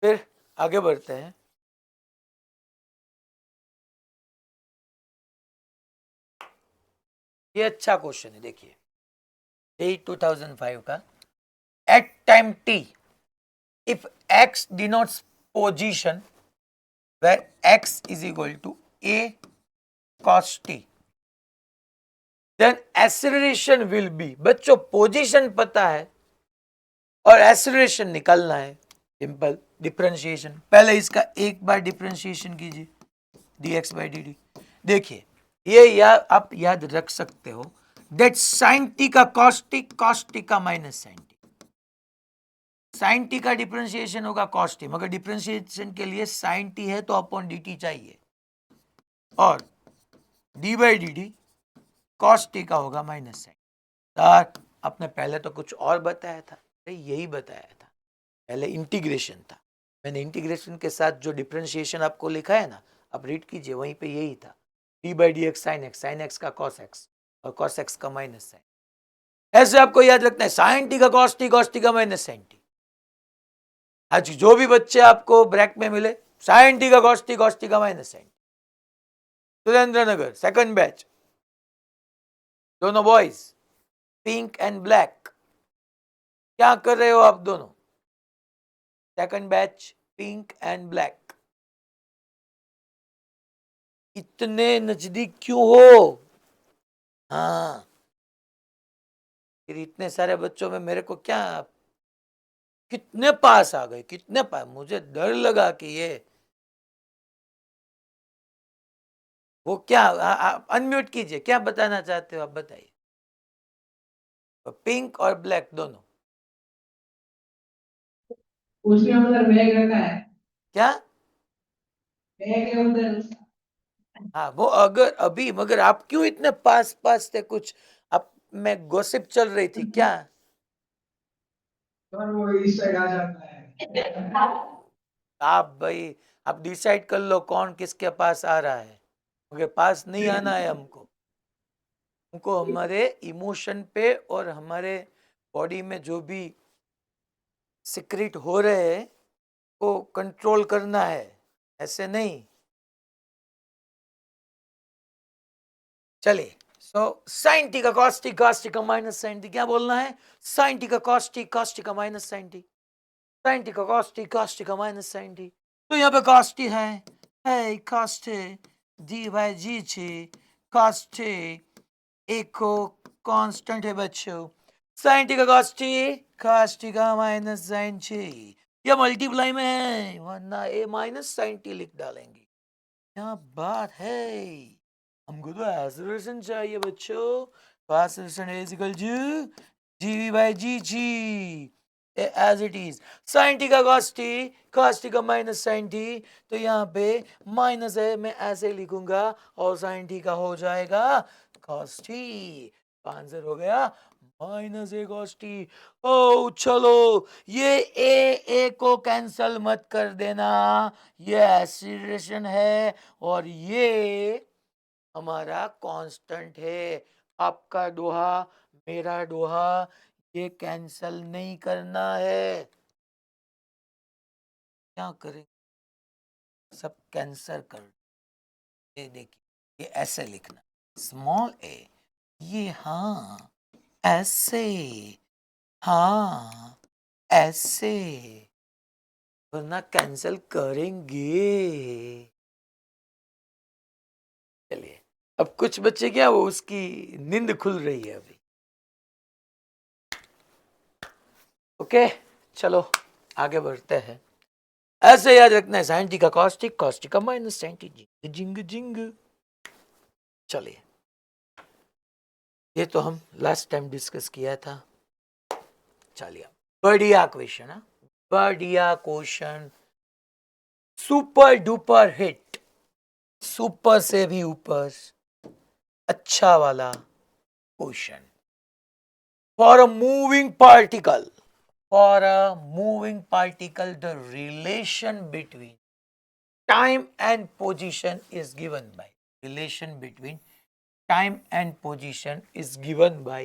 फिर आगे बढ़ते हैं। ये अच्छा क्वेश्चन है, देखिए जेई 2005 का। At time t, if x denotes position where x is equal to a cos t, then acceleration will be, बच्चों पोजीशन पता है और एक्सेलरेशन निकालना है, सिंपल डिफरेंशिएशन। पहले इसका एक बार डिफरेंशिएशन कीजिए dx by dt। देखिए ये आप याद रख सकते हो दैट sin t का cos t का minus sin t, sin t का डिफरेंशिएशन होगा cos t, मगर डिफरेंशिएशन के लिए sin t है तो अपॉन dt चाहिए, और d by dt cos t का होगा माइनस sin। सर आपने पहले तो कुछ और बताया था, यही बताया था, पहले इंटीग्रेशन था, मैंने इंटीग्रेशन के साथ जो डिफरेंशिएशन आपको लिखा है ना, आप रीड कीजिए, वहीं पे यही था, d by dx sin x का cos x और cos x का माइनस साइन। ऐसे आपको याद रखना है sin t का cos t का माइनस sin t। आज जो भी बच्चे आपको ब्रैक में मिले, sin t का cos t का माइनस sin। सुरेंद्र नगर सेकंड बैच, दोनों बॉयज पिंक एंड ब्लैक, क्या कर रहे हो आप दोनों? Second batch pink and black, इतने नजदीक क्यों हो? हाँ, फिर इतने सारे बच्चों में मेरे को क्या, कितने पास आ गए, कितने पास, मुझे डर लगा कि ये वो क्या, अनम्यूट कीजिए, क्या बताना चाहते हो आप बताइए। पिंक और ब्लैक दोनों, उसमें उधर बैग रखा है, क्या? बैग है उधर। हाँ वो अगर अभी, मगर आप क्यों इतने पास पास थे, कुछ आप में गॉसिप चल रही थी क्या? और वो इस साइड आ जाता है। आप भाई, आप डिसाइड कर लो कौन किसके पास आ रहा है, मगर पास नहीं आना है हमको। हमको हमारे इमोशन पे और हमारे बॉडी में जो भी सिक्रेट हो रहे हैं को कंट्रोल करना है, ऐसे नहीं। चलिए, सो साइन टी का कॉस टी का माइनस साइन टी, क्या बोलना है? साइन टी का कॉस टी का minus sine T, sine T का कॉस टी का माइनस साइन टी। तो यहाँ पे कॉस टी है cos T D by G T, cos T एक को कांस्टेंट है बच्चों, साइन टी का कॉस टी का माइनस साइन टी, यह मल्टीप्लाई में है, वरना ए माइनस साइन टी लिख डालेंगे। क्या बात है, हमको तो एक्सेलरेशन चाहिए बच्चों, तो acceleration is equal to GV by G G as it is, sine T का कॉस टी का माइनस साइन टी, तो यहाँ पे माइनस है, मैं ऐसे लिखूंगा और साइन टी का हो जाएगा कॉस टी, आंसर हो गया माइनस ए कॉस टी। ओ चलो, ये ए को कैंसल मत कर देना, ये एक्सीलरेशन है और ये हमारा कांस्टेंट है। आपका दोहा मेरा दोहा, ये कैंसल नहीं करना है, क्या करें, सब कैंसल कर। ये देखिए, ये ऐसे लिखना, स्मॉल ए, ये हाँ ऐसे, हाँ ऐसे, वरना कैंसल करेंगे। चलिए, अब कुछ बच्चे क्या, वो उसकी नींद खुल रही है अभी। ओके, चलो आगे बढ़ते हैं। ऐसे याद रखना है, साइन टी का कॉस टी का माइनस साइन टी, जिंग जिंग। चलिए, ये तो हम लास्ट टाइम डिस्कस किया था। चलिए, बढ़िया क्वेश्चन है, बढ़िया question, super duper hit, super से भी ऊपर, अच्छा वाला question. For a moving particle, for a moving particle, the relation between time and position is given by, relation between time and position is given by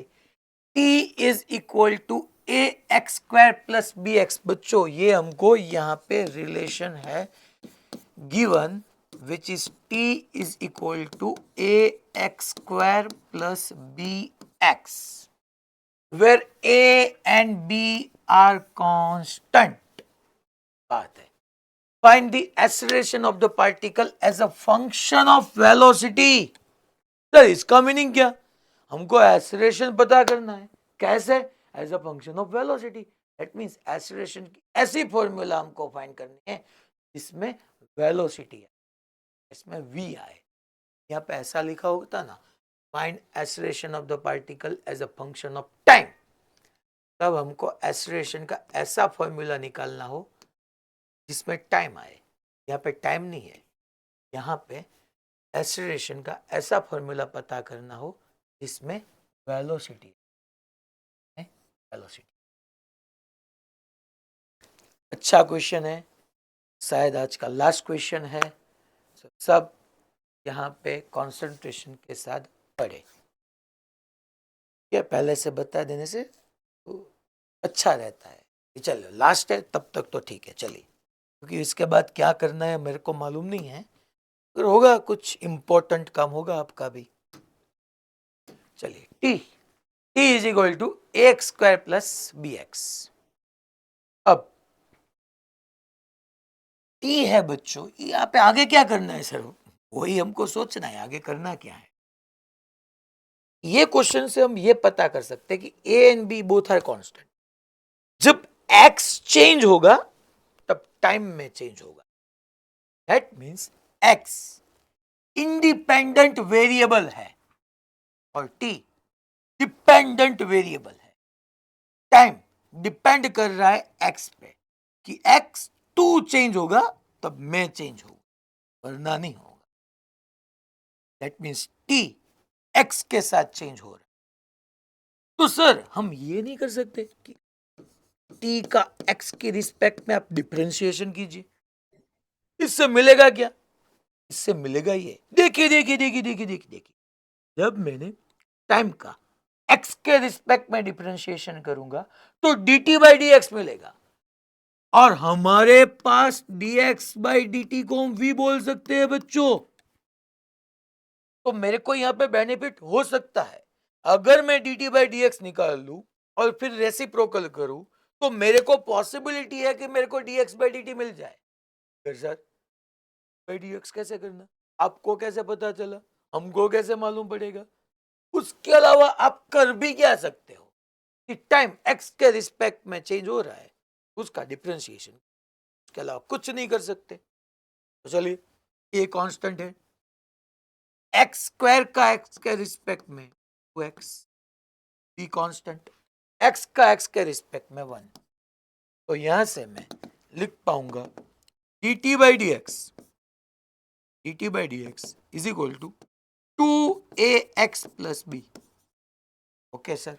t is equal to ax square plus bx। बच्चों ये हमको यहाँ पे relation है given, which is t is equal to ax square plus bx, where a and b are constant. बात है find the acceleration of the particle as a function of velocity. Sir इसका meaning क्या? हमको acceleration पता करना है, कैसे? As a function of velocity. That means acceleration की ऐसी फॉर्मूला हमको फाइंड करनी है जिसमें वेलोसिटी है, इसमें v आए। यहाँ पे ऐसा लिखा होता ना, find acceleration of the particle as a function of time, तब हमको एक्सेलरेशन का ऐसा फॉर्मूला निकालना हो जिसमें टाइम आए। यहाँ पे टाइम नहीं है, यहाँ पे एक्सेलरेशन का ऐसा फॉर्मूला पता करना हो जिसमें वेलोसिटी है। वेलोसिटी अच्छा क्वेश्चन है, शायद आज का लास्ट क्वेश्चन है। सब यहाँ पे कंसंट्रेशन के साथ पढ़े। क्या पहले से बता देने से तो अच्छा रहता है। चलो लास्ट है, तब तक तो ठीक है, चलिए, क्योंकि इसके बाद क्या करना है मेरे को मालूम नहीं है, अगर होगा कुछ इंपॉर्टेंट काम होगा आपका भी। चलिए, t is equal to ax square plus bx। अब t है बच्चों, यहाँ पे आगे क्या करना है सर? वही हमको सोचना है आगे करना क्या है। ये क्वेश्चन से हम ये पता कर सकते हैं कि a and b both are constant. जब x चेंज होगा तब टाइम में चेंज होगा। That means x independent variable है और t डिपेंडेंट वेरिएबल है। टाइम डिपेंड कर रहा है x पे, कि x टू चेंज होगा तब मैं चेंज होगा, वरना नहीं होगा। दैट मींस t x के साथ चेंज हो रहा है। तो सर हम ये नहीं कर सकते कि t का x के रिस्पेक्ट में आप डिफरेंशिएशन कीजिए, इससे मिलेगा क्या? इससे मिलेगा ये, देखिए देखिए देखिए देखिए देखिए देखिए, जब मैंने टाइम का x के रिस्पेक्ट में डिफरेंशिएशन करूंगा तो dt बाई डी एक्स मिलेगा, और हमारे पास dx बाई dt को हम v बोल सकते हैं बच्चों। तो मेरे को यहां पे बेनिफिट हो सकता है, अगर मैं dt बाई डी एक्स निकाल लूं और फिर रेसिप्रोकल करूं तो मेरे को पॉसिबिलिटी है कि मेरे को dx बाई dt मिल जाए। फिर सर बाई डी एक्स कैसे करना? आपको कैसे पता चला? हमको कैसे मालूम पड़ेगा? उसके अलावा आप कर भी क्या सकते हो कि टाइम x के रिस्पेक्ट में चेंज हो रहा है, उसका डिफरेंशिएशन, उसके अलावा कुछ नहीं कर सकते। तो चलिए, ये कांस्टेंट है, एक्स स्क्वायर का x के रिस्पेक्ट में 2x, बी कांस्टेंट, x का x के रिस्पेक्ट में 1। तो यहां से मैं लिख पाऊंगा dt by D x is equal to 2ax plus B. Okay sir,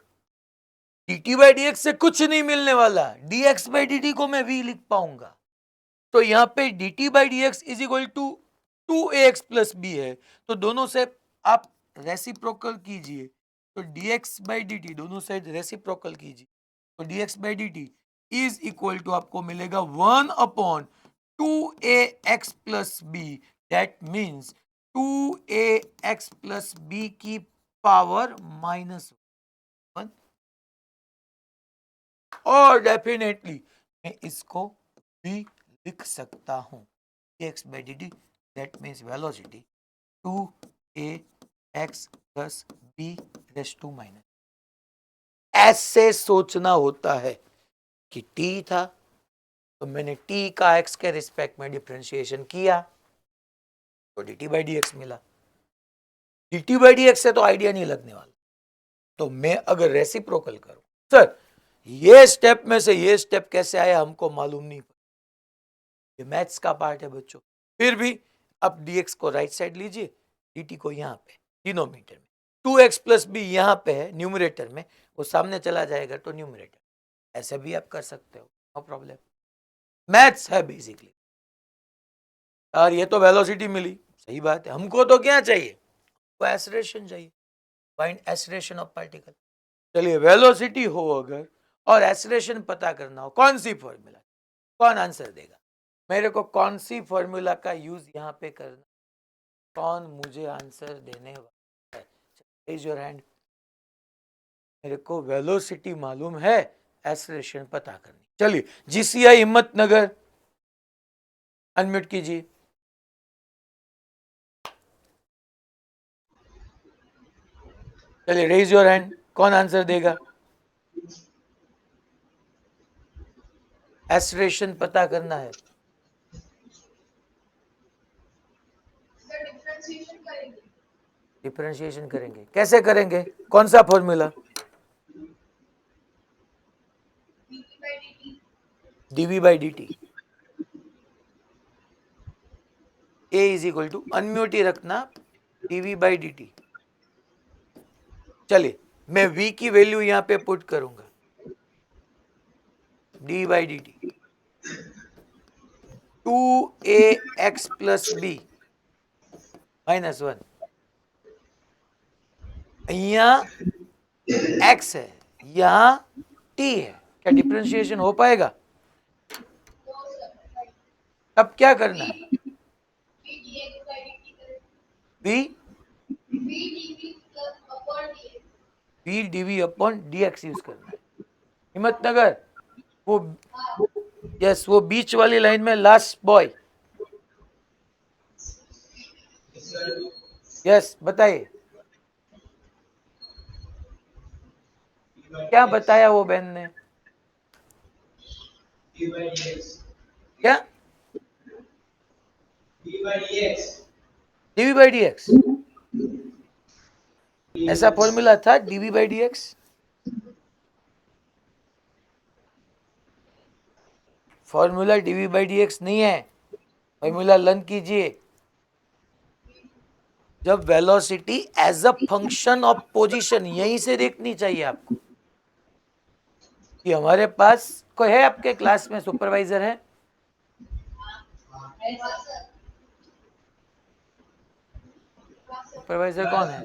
dt by D X से कुछ नहीं मिलने वाला, dx बाई dt को मैं v लिख पाऊंगा। तो यहां पे dt by D x is equal to 2ax plus B है, तो दोनों से आप रेसिप्रोकल कीजिए, तो dx बाई dt दोनों साइड रेसिप्रोकल कीजिए, तो dx by dt is equal to आपको मिलेगा 1 upon 2ax plus B. That means 2ax plus B की पावर -1। और डेफिनेटली मैं इसको भी लिख सकता हूं, x by dt, that means velocity 2ax plus b raised to minus। ऐसे सोचना होता है कि t था तो मैंने t का x के रिस्पेक्ट में डिफरेंशिएशन किया तो dt by dx मिला। dt by dx से तो आइडिया नहीं लगने वाला, तो मैं अगर रेसिप्रोकल करूं, सर ये स्टेप में से ये स्टेप कैसे आया हमको मालूम नहीं, ये मैथ्स का पार्ट है बच्चों। फिर भी अब dx को राइट साइड लीजिए, dt को यहाँ पे डिनोमिनेटर में, 2x प्लस बी यहाँ पे है न्यूमरेटर में, वो सामने चला जाएगा तो न्यूमरेटर, ऐसे भी आप कर सकते हो, नो प्रॉब्लम। मैथ्स है बेसिकली। और ये तो वेलोसिटी मिली, सही बात है, हमको तो क्या चाहिए? वो एक्सेलरेशन चाहिए, फाइंड एक्सेलरेशन ऑफ पार्टिकल। चलिए, वेलोसिटी हो अगर और एक्सेलरेशन पता करना हो, कौन सी फॉर्मूला, कौन आंसर देगा? मेरे को कौन सी फॉर्मूला का यूज यहाँ पे करना, कौन मुझे आंसर देने वाला है? Raise your hand. मेरे को वेलोसिटी मालूम है, एक्सेलरेशन पता करनी। चलिए, जीसीआई हिम्मतनगर अनम्यूट कीजिए। चलिए रेज योर हैंड, कौन आंसर देगा? एस्ट्रेशन पता करना है। सर डिफरेंशिएशन करेंगे। डिफरेंशिएशन करेंगे, कैसे करेंगे? कौन सा formula? dv by dt। dv by dt। a is equal to, unmute ही रखना, dv by dt। चलिए मैं v की वैल्यू यहां पे पुट करूंगा, d by dt 2ax plus b minus 1। यहाँ x है, यहाँ t है, क्या डिफरेंशिएशन हो पाएगा? अब क्या करना है? v dx by dt करेंगे। v v dv plus upon dx। v dv upon dx use करना है। हिम्मतनगर, वो यस, वो बीच वाली लाइन में लास्ट बॉय, यस बताइए क्या बताया वो बहन ने? क्या? dv by dx, ऐसा फॉर्मूला था dv by dx? Formula dv by dx नहीं है, फॉर्मूला लर्न कीजिए। जब velocity as a function of position, यहीं से देखनी चाहिए आपको कि हमारे पास कोई है आपके क्लास में, सुपरवाइजर है? सुपरवाइजर कौन है?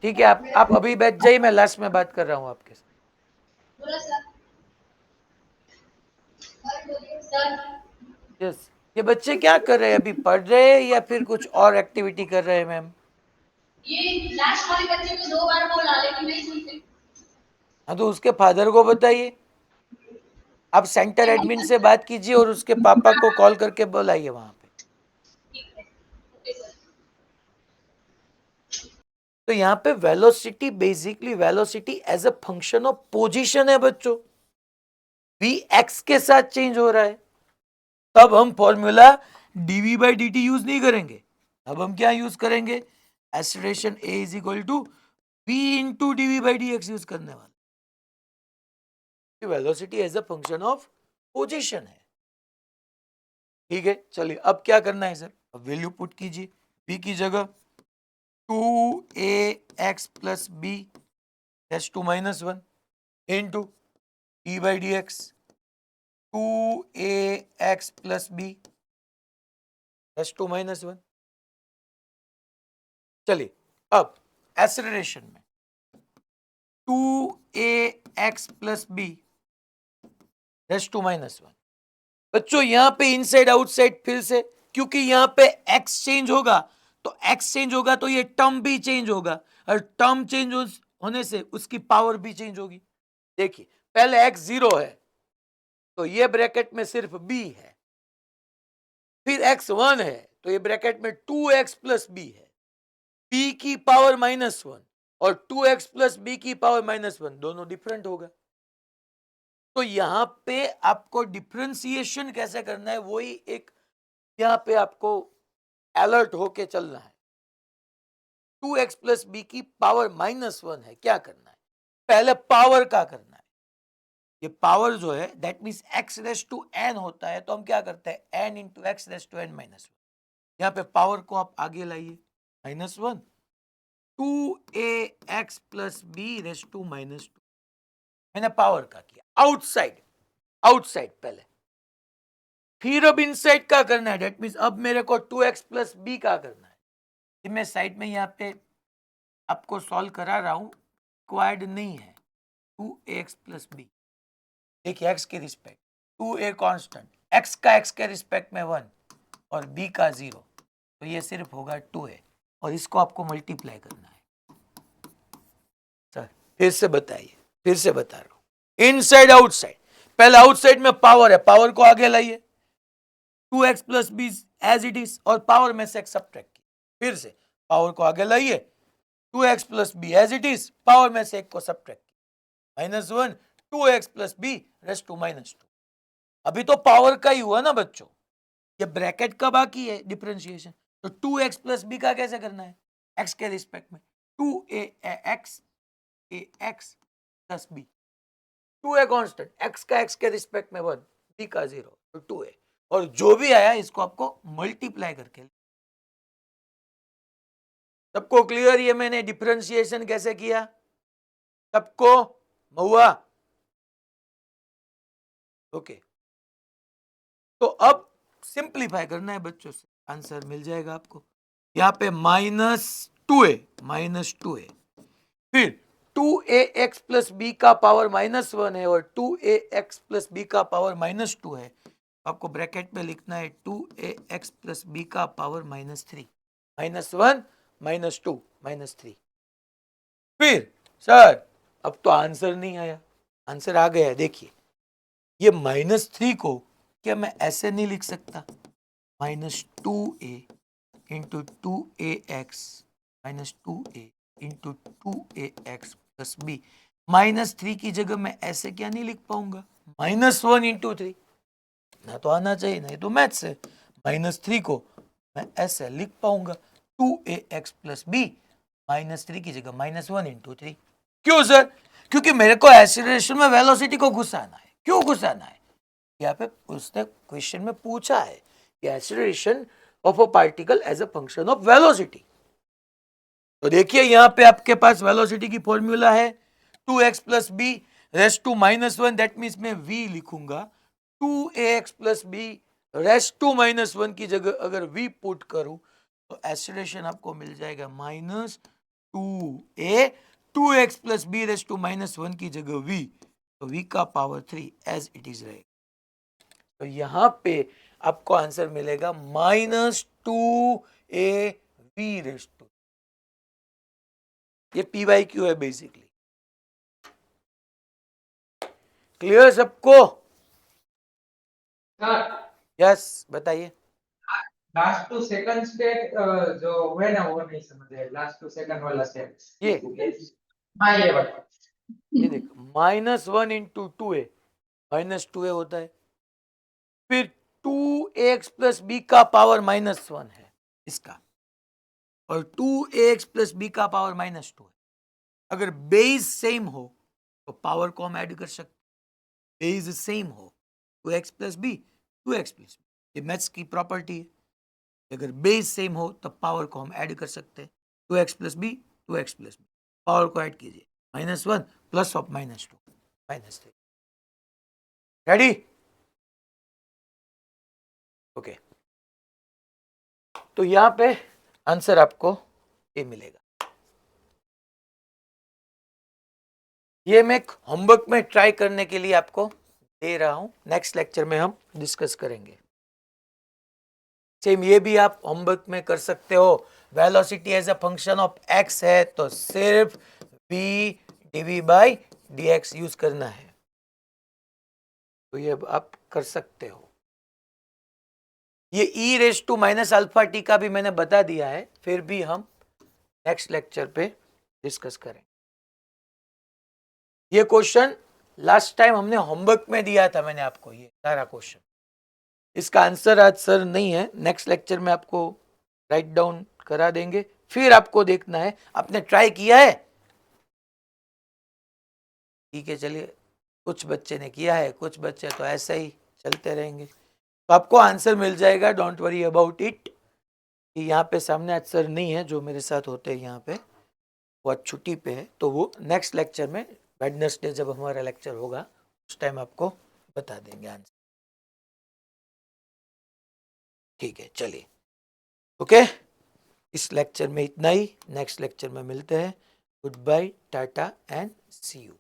ठीक है, आप अभी बैठ जाइए, मैं लास्ट में बात कर रहा हूं आपके साथ। यस, ये बच्चे क्या कर रहे हैं? अभी पढ़ रहे हैं या फिर कुछ और एक्टिविटी कर रहे हैं मैम? ये लास्ट वाले बच्चे को 2 बार बोला लेकिन नहीं सुनते। हाँ तो उसके फादर को बताइए, आप सेंटर एडमिन से बात कीजिए और उसके पापा को कॉल करके बुलाइए वहां पे। तो यहाँ पे velocity, basically velocity as a function of position है बच्चों, v x के साथ चेंज हो रहा है। तब हम formula dv by dt use नहीं करेंगे, अब हम क्या यूज करेंगे? Acceleration a is equal to v into dv by dx use करने वाले। Velocity as a function of position है, ठीक है। चलिए अब क्या करना है सर? अब वैल्यू पुट कीजिए, v की जगह 2ax plus b that's 2 minus 1 into d by dx 2ax plus b that's 2 minus 1। चलिए अब एक्सेलरेशन में 2ax plus b that's 2 minus 1। बच्चों यहां पे इनसाइड आउटसाइड फिर से, क्योंकि यहां पे x चेंज होगा तो x चेंज होगा तो ये टर्म भी चेंज होगा, और टर्म चेंज होने से उसकी पावर भी चेंज होगी। देखिए पहले x 0 है तो ये ब्रैकेट में सिर्फ b है, फिर x 1 है तो ये ब्रैकेट में 2x प्लस b है, b की पावर माइनस 1 और 2x प्लस b की पावर माइनस 1, दोनों डिफरेंट होगा। तो यहां पे आपको डिफरेंशिएशन कैसे करना है, वही एक यहां पे आपको अलर्ट होके चलना है। 2x प्लस बी की पावर माइनस 1 है, क्या करना है? पहले पावर का करना है। ये पावर जो है that means x raise to n होता है, तो हम क्या करते हैं n into X raise to n minus 1। यहाँ पे पावर को आप आगे लाइए, minus 1 2ax plus B raise to minus 2। मैंने पावर का किया, आउटसाइड आउटसाइड पहले, फिर अब इनसाइड का करना है। दैट मीन्स अब मेरे को 2x प्लस बी का करना है। मैं साइड में यहाँ पे आपको सॉल्व करा रहा हूं, रिक्वायर्ड नहीं है 2ax प्लस बी। देखिए x के रिस्पेक्ट 2a कांस्टेंट, x का x के रिस्पेक्ट में 1 और b का 0, तो ये सिर्फ होगा 2a और इसको आपको मल्टीप्लाई करना है। सर फिर से बताइए, फिर से बता रहा हूं, इनसाइड आउटसाइड, पहले आउटसाइड में पावर है, पावर को आगे लाइए, 2x plus B as it is, और पावर में से x सब्ट्रैक्ट कीजिए। फिर से पावर को आगे लाइए, 2x plus B as it is, power में से एक को सब्ट्रैक्ट कीजिए, -1 2x plus B raise to -2। अभी तो पावर का ही हुआ ना बच्चों, ये ब्रैकेट का बाकी है डिफरेंशिएशन। तो 2x प्लस बी का कैसे करना है, x के रिस्पेक्ट में 2ax plus B, 2a constant, x का x के रिस्पेक्ट में 1, b का 0, तो 2a, और जो भी आया इसको आपको मल्टीप्लाई करके। सबको क्लियर ये मैंने डिफरेंशिएशन कैसे किया, सबको हुआ? ओके, तो अब सिंप्लीफाई करना है बच्चों से, आंसर मिल जाएगा आपको। यहाँ पे -2a, फिर 2ax प्लस बी का पावर -1 है और 2ax प्लस बी का पावर -2 है, आपको ब्रैकेट में लिखना है 2ax प्लस बी का पावर -3, -1 -2 -3। फिर सर अब तो आंसर नहीं आया, आंसर आ गया है, देखिए ये -3 को क्या मैं ऐसे नहीं लिख सकता, -2a into 2ax -2a into 2ax plus B, -3 की जगह मैं ऐसे क्या नहीं लिख पाऊंगा, -1 इंटू 3, ना तो आना चाहिए, नहीं तो मैथ्स है, -3 को मैं ऐसे लिख पाऊंगा 2ax प्लस बी, -3 की जगह -1 इंटू 3। क्यों सर? क्योंकि मेरे को एक्सीलरेशन में वेलोसिटी को घुसाना है। क्यों घुसाना है? यहाँ पे उसने क्वेश्चन में पूछा है कि acceleration of a particle as a function of velocity. तो देखिए यहाँ पे आपके पास वेलोसिटी की फॉर्मूला है 2x plus B raise to -1, that means मैं v लिखूंगा, 2ax plus B raise to -1 की जगह अगर v पुट करूं तो एक्सीलरेशन आपको मिल जाएगा -2a, 2x plus B raise to -1 की जगह v, तो v का पावर 3 एज इट इज रहेगा। तो यहां पे आपको आंसर मिलेगा -2a v रेस टू, ये पी बाई क्यू है बेसिकली। क्लियर सबको? सर यस बताइए। लास्ट टू सेकंड स्टेट जो है ना वो नहीं समझे, लास्ट टू सेकंड वाला स्टेप। ये ये बताओ। ये देखो, -1 इंटू 2a, -2a होता है, फिर 2ax प्लस बी का पावर -1 है इसका, और 2ax प्लस बी का पावर -2 है। अगर बेस सेम हो तो पावर को हम ऐड कर सकते, बेस सेम हो 2x plus B 2x plus B, ये मैथ्स की प्रॉपर्टी है। अगर बेस सेम हो तो पावर को हम ऐड कर सकते हैं, 2x plus B 2x plus B, power को ऐड कीजिए, -1 प्लस ऑफ -2 -3। रेडी? ओके, तो यहां पे आंसर आपको ये मिलेगा। ये मैं होमवर्क में ट्राई करने के लिए आपको दे रहा हूं, नेक्स्ट लेक्चर में हम डिस्कस करेंगे। सेम ये भी आप होमवर्क में कर सकते हो, velocity as a function of X है तो सिर्फ v dv by dx use करना है, तो ये आप कर सकते हो। ये e raise to minus alpha T का भी मैंने बता दिया है, फिर भी हम नेक्स्ट लेक्चर पे डिस्कस करें। ये क्वेश्चन लास्ट टाइम हमने होमवर्क में दिया था, मैंने आपको ये सारा क्वेश्चन, इसका आंसर आज सर नहीं है, नेक्स्ट लेक्चर में आपको राइट डाउन करा देंगे, फिर आपको देखना है आपने ट्राई किया है। ठीक है, चलिए, कुछ बच्चे ने किया है, कुछ बच्चे तो ऐसे ही चलते रहेंगे, तो आपको आंसर मिल जाएगा, डोंट वरी अबाउट इट। यहाँ पे सामने आज सर नहीं है जो मेरे साथ होते हैं यहाँ पे, वो आज छुट्टी पे है, तो वो नेक्स्ट लेक्चर में वेडनेसडे जब हमारा लेक्चर होगा उस टाइम आपको बता देंगे आंसर। ठीक है, चलिए, ओके, इस लेक्चर में इतना ही, नेक्स्ट लेक्चर में मिलते हैं। Good bye, tata and see you.